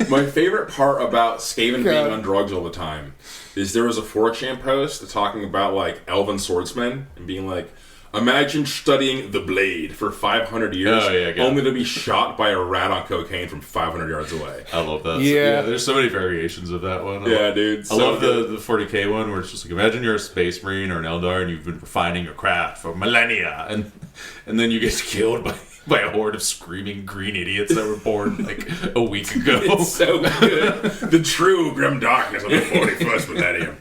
My favorite part about Skaven being on drugs all the time is there was a 4chan post talking about like elven swordsmen and being like, imagine studying the blade for 500 years only to be shot by a rat on cocaine from 500 yards away. I love that. Yeah. There's so many variations of that one. Dude. I love the 40k one where it's just like, imagine you're a space marine or an Eldar and you've been refining your craft for millennia and then you get killed by a horde of screaming green idiots that were born like a week ago. It's so good. The true grim darkness of the 41st millennium.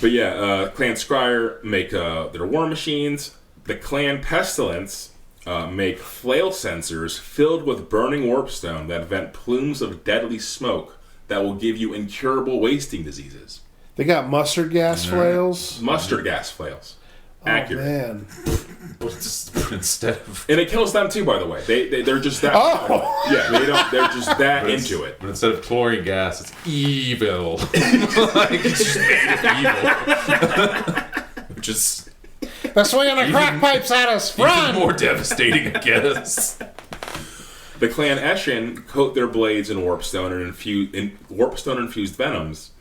But Clan Scryer make their war machines. The Clan Pestilence make flail sensors filled with burning warpstone that vent plumes of deadly smoke that will give you incurable wasting diseases. They got mustard gas flails. Mustard gas flails. Accurate. Man. Instead of... And it kills them too, by the way. They're just that. They're just that into it. But instead of chlorine gas, it's evil. Like it's just made of evil. Which is they're swinging the crack pipes at us. Run! Even more devastating, I guess. The Clan Eshin coat their blades in warpstone and warpstone infused venoms,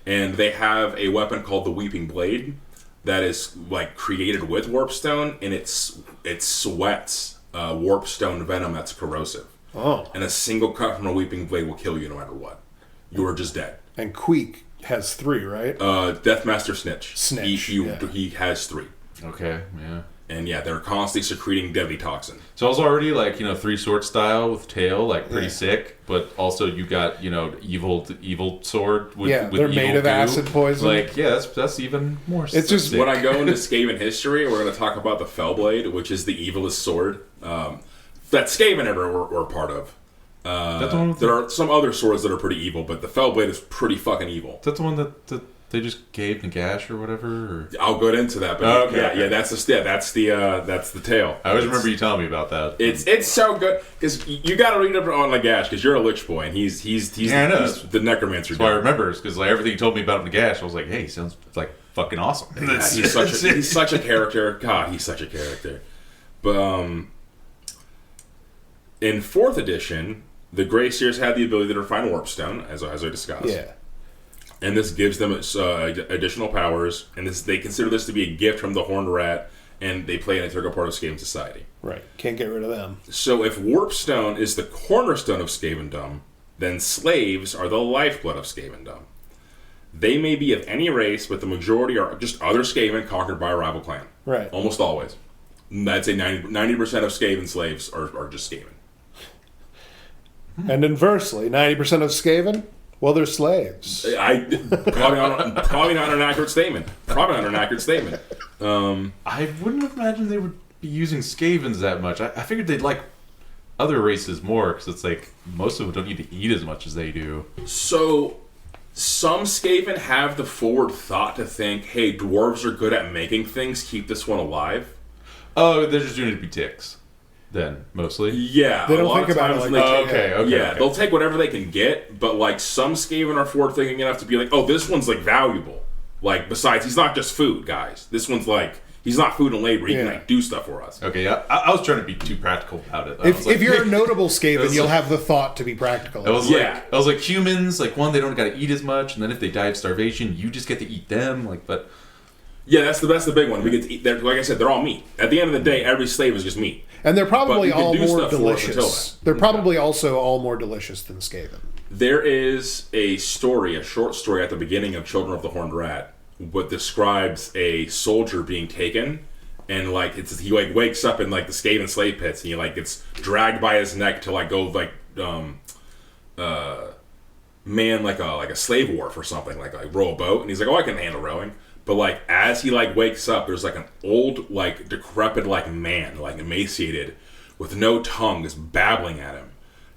and they have a weapon called the Weeping Blade that is like created with warpstone, and it sweats warpstone venom that's corrosive. Oh. And a single cut from a Weeping Blade will kill you no matter what. You are just dead. And Queek has 3, right? Deathmaster Snitch. Snitch. He has 3. Okay, yeah. And yeah, they're constantly secreting deadly toxin. So I was already like, 3 sword style with tail, like pretty sick, but also you got, evil sword with they're evil made of goo. acid poison. Like, yeah, that's even more. It's just sick. When I go into Skaven history, we're going to talk about the Fellblade, which is the evilest sword that Skaven ever were part of. That's the one with there are some other swords that are pretty evil, but the Fellblade is pretty fucking evil. That's the one that they just gave Nagash or whatever. Or? I'll go into that, but okay. that's the tail. I always remember you telling me about that. It's so good because you got to read up on Nagash because you're a Lich Boy and he's the necromancer. That's why I remember because like everything you told me about Nagash, I was like, hey, he sounds like fucking awesome. Yeah, he's such a character. God, he's such a character. But in 4th edition, the Grey Seers had the ability to refine Warpstone, as I discussed. Yeah. And this gives them additional powers, and they consider this to be a gift from the Horned Rat, and they play an integral part of Skaven Society. Right. Can't get rid of them. So if Warpstone is the cornerstone of Skavendom, then slaves are the lifeblood of Skavendom. They may be of any race, but the majority are just other Skaven conquered by a rival clan. Right. Almost always. I'd say 90% of Skaven slaves are just Skaven. And inversely, 90% of Skaven, well, they're slaves. Probably not an accurate statement. I wouldn't have imagined they would be using Skavens that much. I figured they'd like other races more because it's like most of them don't need to eat as much as they do. So some Skaven have the forward thought to think, hey, dwarves are good at making things, keep this one alive. Oh, they're just doing it to be ticks. Then mostly, yeah. They don't think about it like okay. Yeah, they'll take whatever they can get, but like some Skaven are forward thinking enough to be like, oh, this one's like valuable. Like besides, he's not just food, guys. This one's like he's not food and labor. He can like do stuff for us. Okay, yeah. I was trying to be too practical about it. If you're a notable Skaven, you'll have the thought to be practical. I was like humans. Like one, they don't got to eat as much, and then if they die of starvation, you just get to eat them. Like, but. Yeah, that's the big one. We get to eat. Like I said, they're all meat. At the end of the day, every slave is just meat. And they're probably all more delicious. delicious. They're probably also all more delicious than Skaven. There is a short story at the beginning of Children of the Horned Rat, what describes a soldier being taken, and like he like wakes up in like the Skaven slave pits, and he like gets dragged by his neck to like go like man like a slave wharf or something, like row a boat, and he's like, oh, I can handle rowing. But like as he like wakes up, there's like an old like decrepit like man, like emaciated, with no tongue, just babbling at him,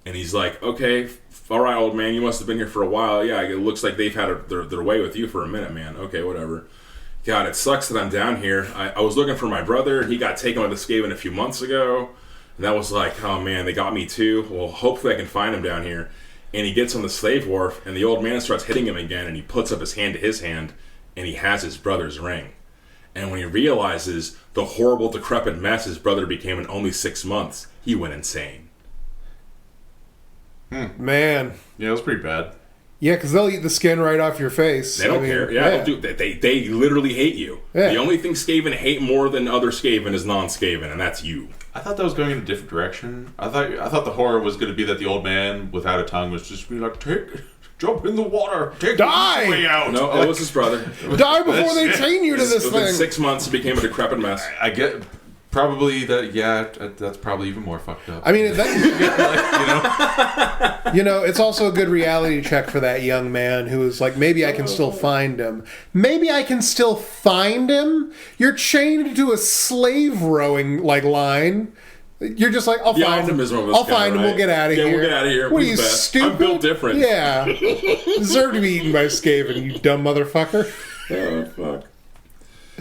and he's like, okay, all right, old man, you must have been here for a while. Yeah, it looks like they've had their way with you for a minute, man. Okay, whatever. God, it sucks that I'm down here. I was looking for my brother. He got taken by the Skaven a few months ago, and that was like, oh man, they got me too. Well, hopefully I can find him down here. And he gets on the slave wharf, and the old man starts hitting him again, and he puts up his hand to his hand, and he has his brother's ring. And when he realizes the horrible, decrepit mess his brother became in only 6 months, he went insane. Man. Yeah, it was pretty bad. Yeah, because they'll eat the skin right off your face. They don't care. Yeah, they'll do. They literally hate you. Yeah. The only thing Skaven hate more than other Skaven is non-Skaven, and that's you. I thought that was going in a different direction. I thought the horror was going to be that the old man without a tongue was just be like, jump in the water, die, the way out. No, it was his brother. Die before they chain you to this thing. Within 6 months, he became a decrepit mess. I get. Probably that. Yeah, that's probably even more fucked up. I mean, it's also a good reality check for that young man who is like, maybe I can still find him. Maybe I can still find him. You're chained to a slave rowing line. You're just like, I'll find him. I'll find him. We'll get out of here. We'll get out of here. What are you, stupid? I'm built different. Yeah, deserve to be eaten by Skaven, you dumb motherfucker. Oh fuck.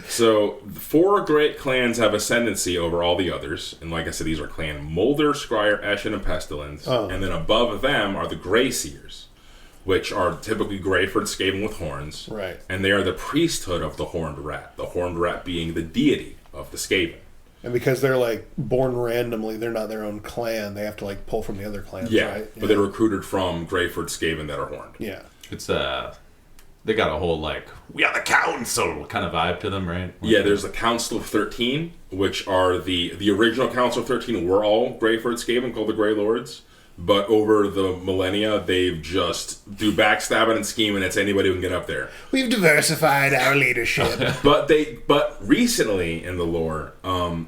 So, the 4 great clans have ascendancy over all the others. And like I said, these are Clan Molder, Scryer, Eshin, and Pestilence. Oh. And then above them are the Grey Seers, which are typically Greyford Skaven with horns. Right. And they are the priesthood of the Horned Rat. The Horned Rat being the deity of the Skaven. And because they're like born randomly, they're not their own clan. They have to like pull from the other clans, right? Yeah. But they're recruited from Greyford Skaven that are horned. Yeah. It's they got a whole, like, we are the council kind of vibe to them, right? Yeah, there's the Council of 13, which are the original Council of 13 were all Greyford Skaven called the Grey Lords. But over the millennia, they've just do backstabbing and scheming. It's anybody who can get up there. We've diversified our leadership. But recently in the lore,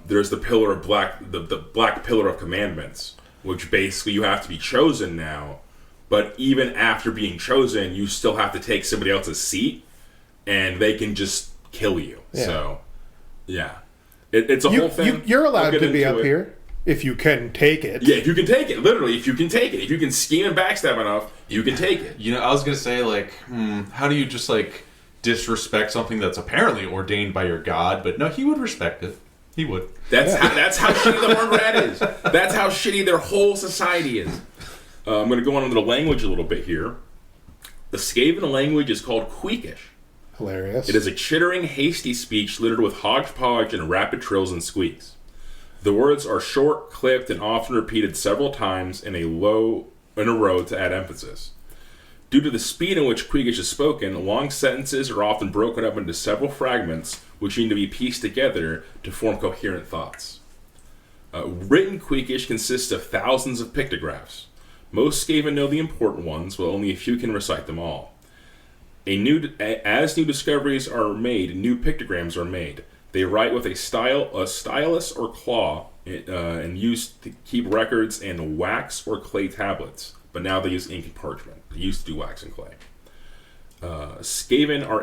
there's the pillar of the black pillar of commandments, which basically you have to be chosen now. But even after being chosen, you still have to take somebody else's seat, and they can just kill you. Yeah. So, yeah, it's a whole thing. You're allowed to be up here. If you can take it. Yeah, if you can take it. Literally, if you can take it. If you can scheme and backstab enough, you can take it. You know, I was going to say, like, how do you just, like, disrespect something that's apparently ordained by your god? But no, he would respect it. He would. That's how shitty the Horned Rat is. That's how shitty their whole society is. I'm going to go on into the language a little bit here. The Skaven language is called Queekish. Hilarious. It is a chittering, hasty speech littered with hodgepodge and rapid trills and squeaks. The words are short, clipped, and often repeated several times in a row to add emphasis. Due to the speed in which Queekish is spoken, long sentences are often broken up into several fragments which need to be pieced together to form coherent thoughts. Written Queekish consists of thousands of pictographs. Most Skaven know the important ones, while only a few can recite them all. As new discoveries are made, new pictograms are made. They write with a stylus or claw, and used to keep records in wax or clay tablets. But now they use ink and parchment. They used to do wax and clay. Skaven are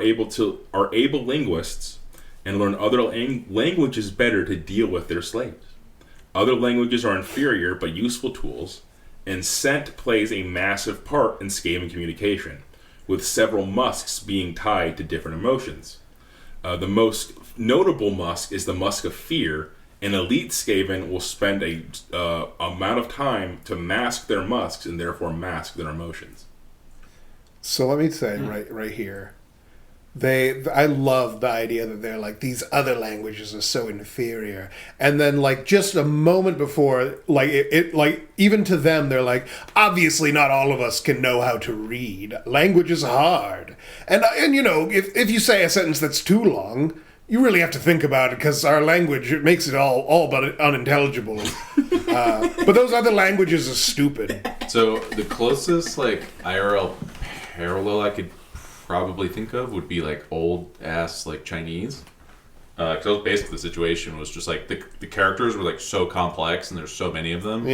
able linguists and learn other languages better to deal with their slaves. Other languages are inferior but useful tools, and scent plays a massive part in Skaven communication, with several musks being tied to different emotions. The most notable musk is the musk of fear. An elite Skaven will spend a amount of time to mask their musks and therefore mask their emotions. So let me say right here, I love the idea that they're like, these other languages are so inferior, and then like just a moment before, like it like even to them they're like, obviously not all of us can know how to read. Language is hard, and you know, if you say a sentence that's too long, you really have to think about it, because our language, it makes it all but unintelligible. But those other languages are stupid. So the closest like IRL parallel I could probably think of would be like old ass like Chinese, because that was basically the situation. Was just like the characters were like so complex and there's so many of them,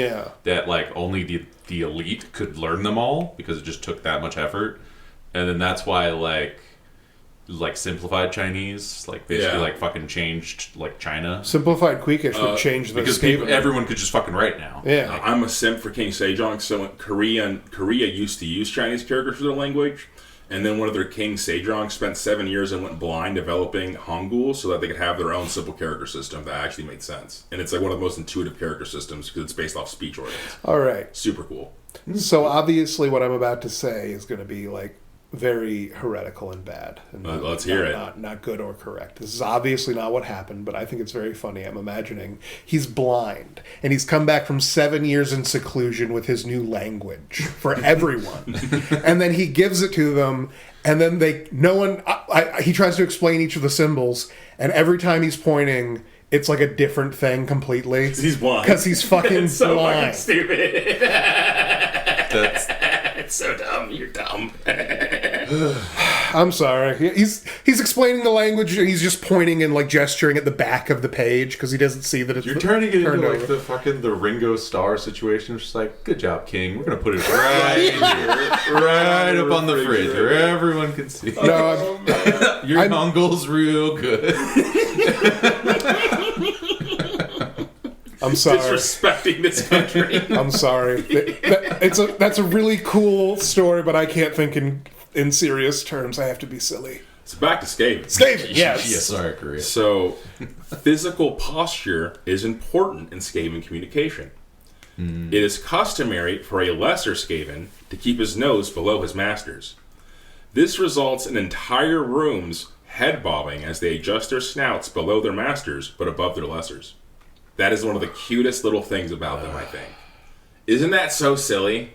that like only the elite could learn them all, because it just took that much effort. And then that's why like simplified Chinese like basically like fucking changed like China. Simplified Queekish would change the because everyone could just fucking write now. Yeah, I'm a simp for King Sejong. So Korea used to use Chinese characters for their language. And then one of their kings, Sejong, spent 7 years and went blind developing Hangul so that they could have their own simple character system that actually made sense. And it's like one of the most intuitive character systems because it's based off speech organs. All right. Super cool. So obviously what I'm about to say is going to be like very heretical and bad. And let's hear it. Not good or correct. This is obviously not what happened, but I think it's very funny. I'm imagining he's blind, and he's come back from 7 years in seclusion with his new language for everyone. And then he gives it to them, and then he tries to explain each of the symbols, and every time he's pointing, it's like a different thing completely. He's blind. Because he's fucking it's so blind. Fucking stupid. It's so dumb. You're dumb. I'm sorry. He's explaining the language, and he's just pointing and like gesturing at the back of the page because he doesn't see that it's. You're turning it into like the Ringo Starr situation. It's just like, good job, King. We're gonna put it right here, right up on the fridge where everyone can see. No, your Hangul's real good. I'm sorry. Disrespecting this country. I'm sorry. That's a really cool story, but I can't think in serious terms. I have to be silly. So back to Skaven. Skaven, yes. Yes, sorry, Korea. So, physical posture is important in Skaven communication. It is customary for a lesser Skaven to keep his nose below his master's. This results in entire rooms head bobbing as they adjust their snouts below their masters, but above their lessers. That is one of the cutest little things about them, I think. Isn't that so silly?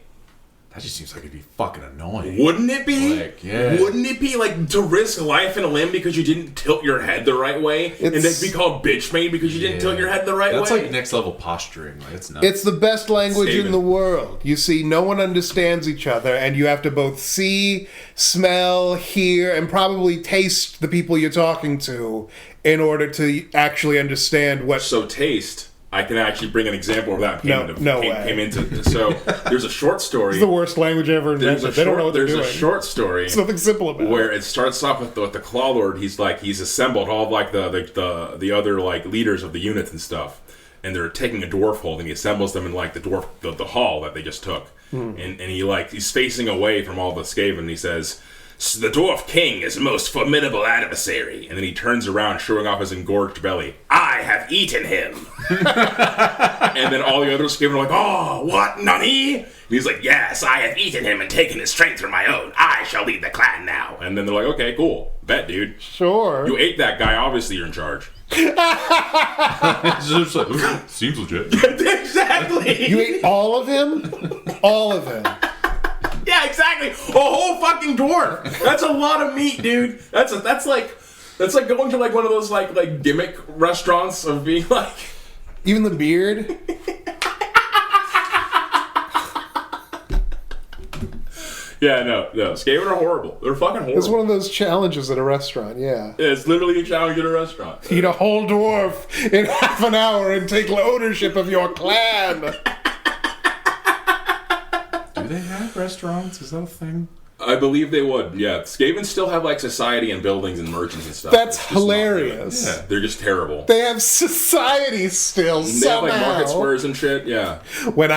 That just seems like it'd be fucking annoying. Wouldn't it be? Like, yeah. Wouldn't it be like to risk life and a limb because you didn't tilt your head the right way, and then be called bitch made because you didn't tilt your head the right way? That's like next level posturing. Like, it's nuts. It's the best language Skaven. in the world. You see, no one understands each other, and you have to both see, smell, hear, and probably taste the people you're talking to in order to actually understand what. So taste. I can actually bring an example of that. Came into this. So there's a short story. It's the worst language ever invented. They don't know what they're doing. There's a short story. There's nothing simple about it. Where it starts off with the Claw Lord. He's assembled all of like the other like leaders of the units and stuff, and they're taking a dwarf hold, and he assembles them in like the hall that they just took, and he's facing away from all the Skaven, and he says, "The dwarf king is a most formidable adversary," and then he turns around, showing off his engorged belly. "I have eaten him." And then all the other Skaven are like, "Oh, what, nani?" And he's like, "Yes, I have eaten him and taken his strength for my own. I shall lead the clan now." And then they're like, "Okay, cool. Bet, dude. Sure. You ate that guy. Obviously, you're in charge." It's just like, seems legit. Exactly. You ate all of him? All of him. Yeah, exactly. A whole fucking dwarf. That's a lot of meat, dude. That's like going to like one of those like gimmick restaurants of being like. Even the beard? Yeah, no. Skaven are horrible. They're fucking horrible. It's one of those challenges at a restaurant, yeah. It's literally a challenge at a restaurant. Eat a whole dwarf in half an hour and take ownership of your clan. Do they have restaurants? Is that a thing? I believe they would, yeah. Skavens still have like society and buildings and merchants and stuff. That's It's just hilarious. Yeah, they're just terrible. They have society still, They somehow. have like market squares and shit, yeah. When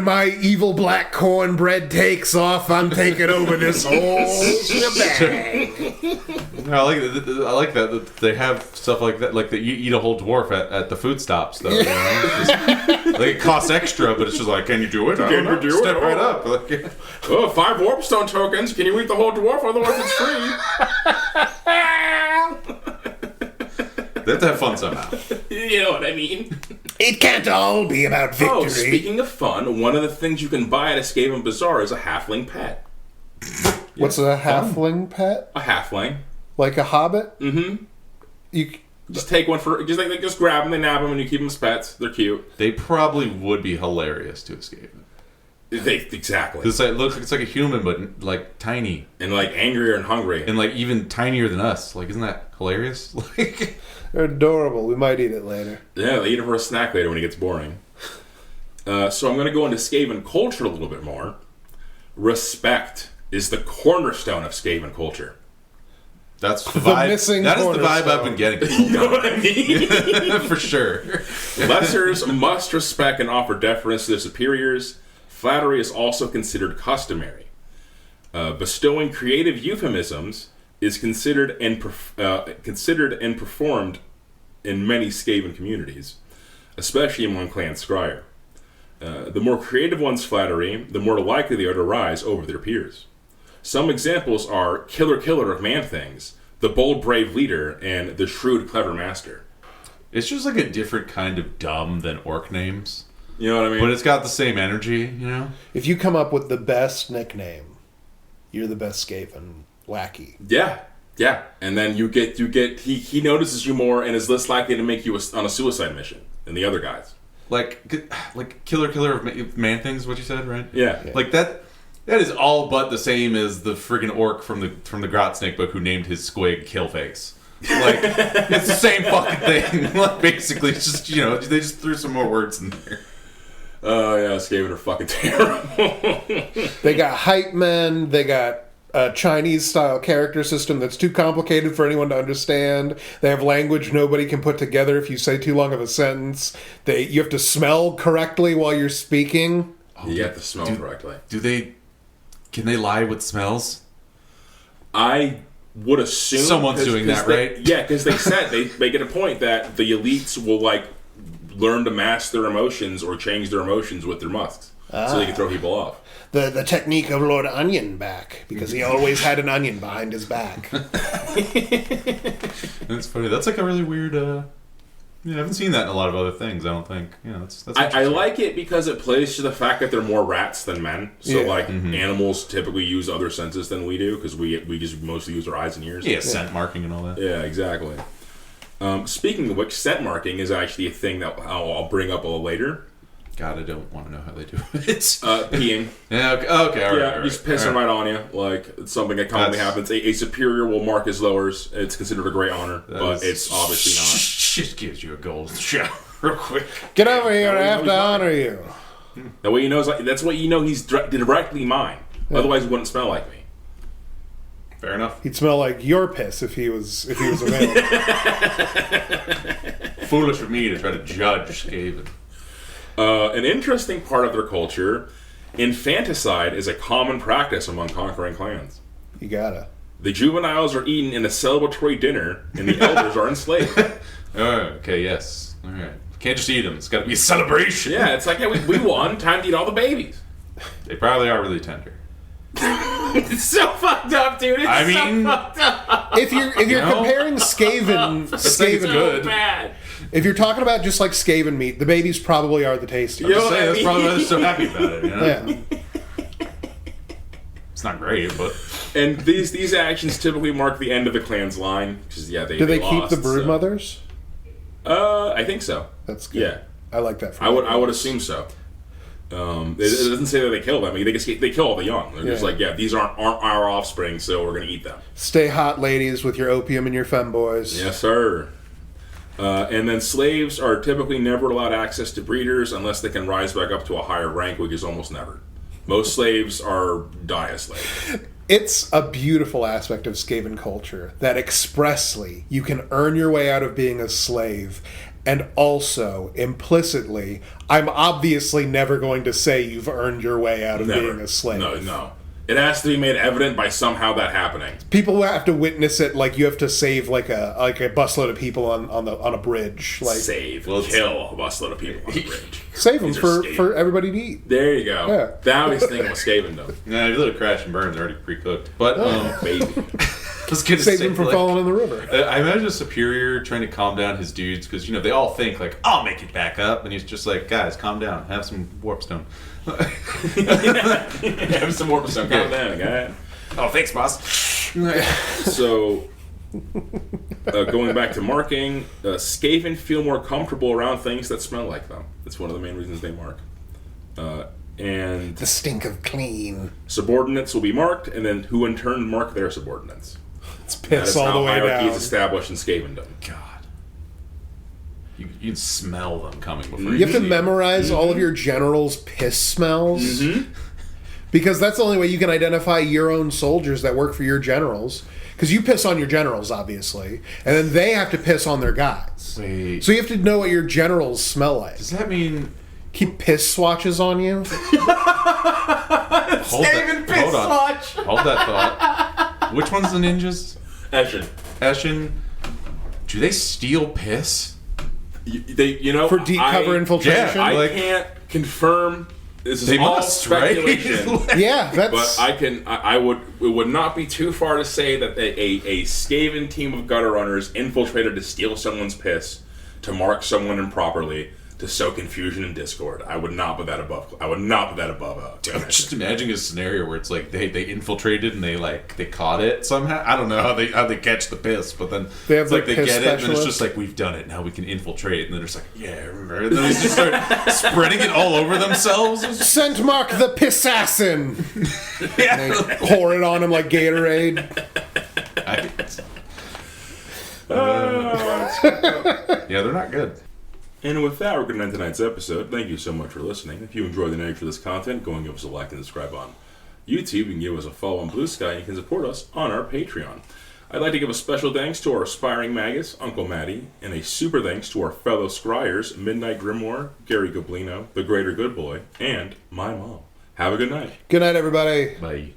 my evil black cornbread takes off, I'm taking over this whole shebang. No, I like that they have stuff like that. Like that you eat a whole dwarf at the food stops, though. You know? Like it costs extra, but it's just like, can you do it? Can you do it? Step right up. Like, Oh, 5 warpstone tokens. Can you eat the whole dwarf? Otherwise, it's free. they have to have fun somehow. You know what I mean? It can't all be about victory. Oh, speaking of fun, one of the things you can buy at a Skaven Bazaar is a halfling pet. What's a halfling pet? A halfling. Like a hobbit? Mm-hmm. You just take one for just grab them, they nab them, and you keep them as pets. They're cute. They probably would be hilarious to escape. Exactly. It's like a human, but like tiny and like angrier and hungry, and like even tinier than us. Like, isn't that hilarious? Like, they're adorable. We might eat it later. Yeah, they eat it for a snack later when it gets boring. So I'm going to go into Skaven culture a little bit more. Respect is the cornerstone of Skaven culture. That's the vibe. Missing that is the vibe cornerstone. I've been getting. You know what I mean? For sure. Lessers must respect and offer deference to their superiors. Flattery is also considered customary. Bestowing creative euphemisms is considered and performed in many Skaven communities, especially among Clan Scryer. The more creative one's flattery, the more likely they are to rise over their peers. Some examples are Killer of Man-Things, the Bold Brave Leader, and the Shrewd Clever Master. It's just like a different kind of dumb than orc names. You know what I mean? But it's got the same energy, you know? If you come up with the best nickname, you're the best Skaven wacky. Yeah. And then you get he notices you more and is less likely to make you on a suicide mission than the other guys. Like Killer of Man-Things, what you said, right? Yeah. Like that is all but the same as the friggin' orc from the Grotsnake book who named his squig Killface. Like, it's the same fucking thing. Like, basically, it's just, you know, they just threw some more words in there. Oh, yeah, Skaven are fucking terrible. They got hype men, they got a Chinese-style character system that's too complicated for anyone to understand. They have language nobody can put together if you say too long of a sentence. You have to smell correctly while you're speaking. You have to smell correctly. Can they lie with smells? I would assume someone's doing that, right? Yeah, because they said they make it a point that the elites will like learn to mask their emotions or change their emotions with their musks, so they can throw people off. The technique of Lord Onion back, because he always had an onion behind his back. That's funny. That's like a really weird Yeah, I haven't seen that in a lot of other things, I don't think. Yeah, that's I like it because it plays to the fact that they're more rats than men. So, Yeah. animals typically use other senses than we do because we just mostly use our eyes and ears. Yeah, scent marking and all that. Yeah, exactly. Speaking of which, scent marking is actually a thing that I'll bring up a little later. God, I don't want to know how they do it. Peeing. Yeah, okay, all right. Just pissing right on you. Like, it's something that commonly happens. A superior will mark his lowers. It's considered a great honor, but it's obviously not. Just gives you a golden shower real quick. Get over here, I have to honor you. That way he knows, that's what you know he's directly mine. Yeah. Otherwise he wouldn't smell like me. Fair enough. He'd smell like your piss if he was available. Foolish of me to try to judge Skaven. An interesting part of their culture, infanticide is a common practice among conquering clans. You gotta. The juveniles are eaten in a celebratory dinner, and the elders are enslaved. Okay, yes. All right. Can't just eat them. It's got to be a celebration. Yeah, it's like, we won. Time to eat all the babies. They probably are really tender. It's so fucked up, dude. It's so fucked up. If you're comparing Skaven good. So bad. If you're talking about just like Skaven meat, the babies probably are the tastiest. I'm just saying, that's probably why they're so happy about it. You know? Yeah. It's not great, but And these actions typically mark the end of the clan's line because Do they keep lost, the brood mothers? I think so. That's good. Yeah, I like that. I would assume so. It doesn't say that they kill them. I mean, they kill all the young. They're just like, these aren't our offspring, so we're gonna eat them. Stay hot, ladies, with your opium and your femboys. Yes, sir. And then slaves are typically never allowed access to breeders unless they can rise back up to a higher rank, which is almost never. Most slaves die a slave. It's a beautiful aspect of Skaven culture that expressly you can earn your way out of being a slave, and also implicitly, I'm obviously never going to say you've earned your way out of being a slave. No. It has to be made evident by somehow that happening. People have to witness it. Like you have to save like a busload of people on a bridge. Like kill a busload of people on the bridge. Save them for everybody to eat. There you go. Yeah. That was the thing with Skaven though. nah, if you let it crash and burn, they're already pre-cooked. But Baby. let's get Save them from falling in the river. I imagine a superior trying to calm down his dudes because they all think like I'll make it back up, and he's just like, guys, calm down, have some warpstone. Have some more calm down, guy. Oh, thanks, boss. So, going back to marking, Skaven feel more comfortable around things that smell like them. That's one of the main reasons they mark. And The stink of clean. subordinates will be marked, and then who in turn mark their subordinates. It's That piss is all how the way hierarchy down. is established in Skavendom. God. You can smell them coming before You have to see them. memorize all of your generals' piss smells. Because that's the only way you can identify your own soldiers that work for your generals. Because you piss on your generals, obviously. And then they have to piss on their guys. Wait. So you have to know what your generals smell like. Does that mean Keep piss swatches on you. hold that thought? Which one's the ninjas? Eshin. Do they steal piss? For deep cover infiltration? I can't confirm. This is They all must, right? speculation. Yeah, that's... But it would not be too far to say that a Skaven team of gutter runners infiltrated to steal someone's piss, to mark someone improperly, to sow confusion and discord. I would not put that above. Just imagining a scenario where it's like they infiltrated and they caught it somehow. I don't know how they catch the piss, but then They have, it's like like, they piss get it and then it's specialists. just like we've done it. Now we can infiltrate, and then they're just like, yeah, remember? And then they just start spreading it all over themselves. Scent Mark the Pissassin! They pour it on him like Gatorade. Yeah, they're not good. And with that, we're going to end tonight's episode. Thank you so much for listening. If you enjoy the nature of this content, go and give us a like and subscribe on YouTube. You can give us a follow on Blue Sky, and you can support us on our Patreon. I'd like to give a special thanks to our aspiring magus, Uncle Matty, and a super thanks to our fellow Scryers, MidniteGrimoire, GaryGoblino, the Greater Good Boy, and my mom. Have a good night. Good night, everybody. Bye.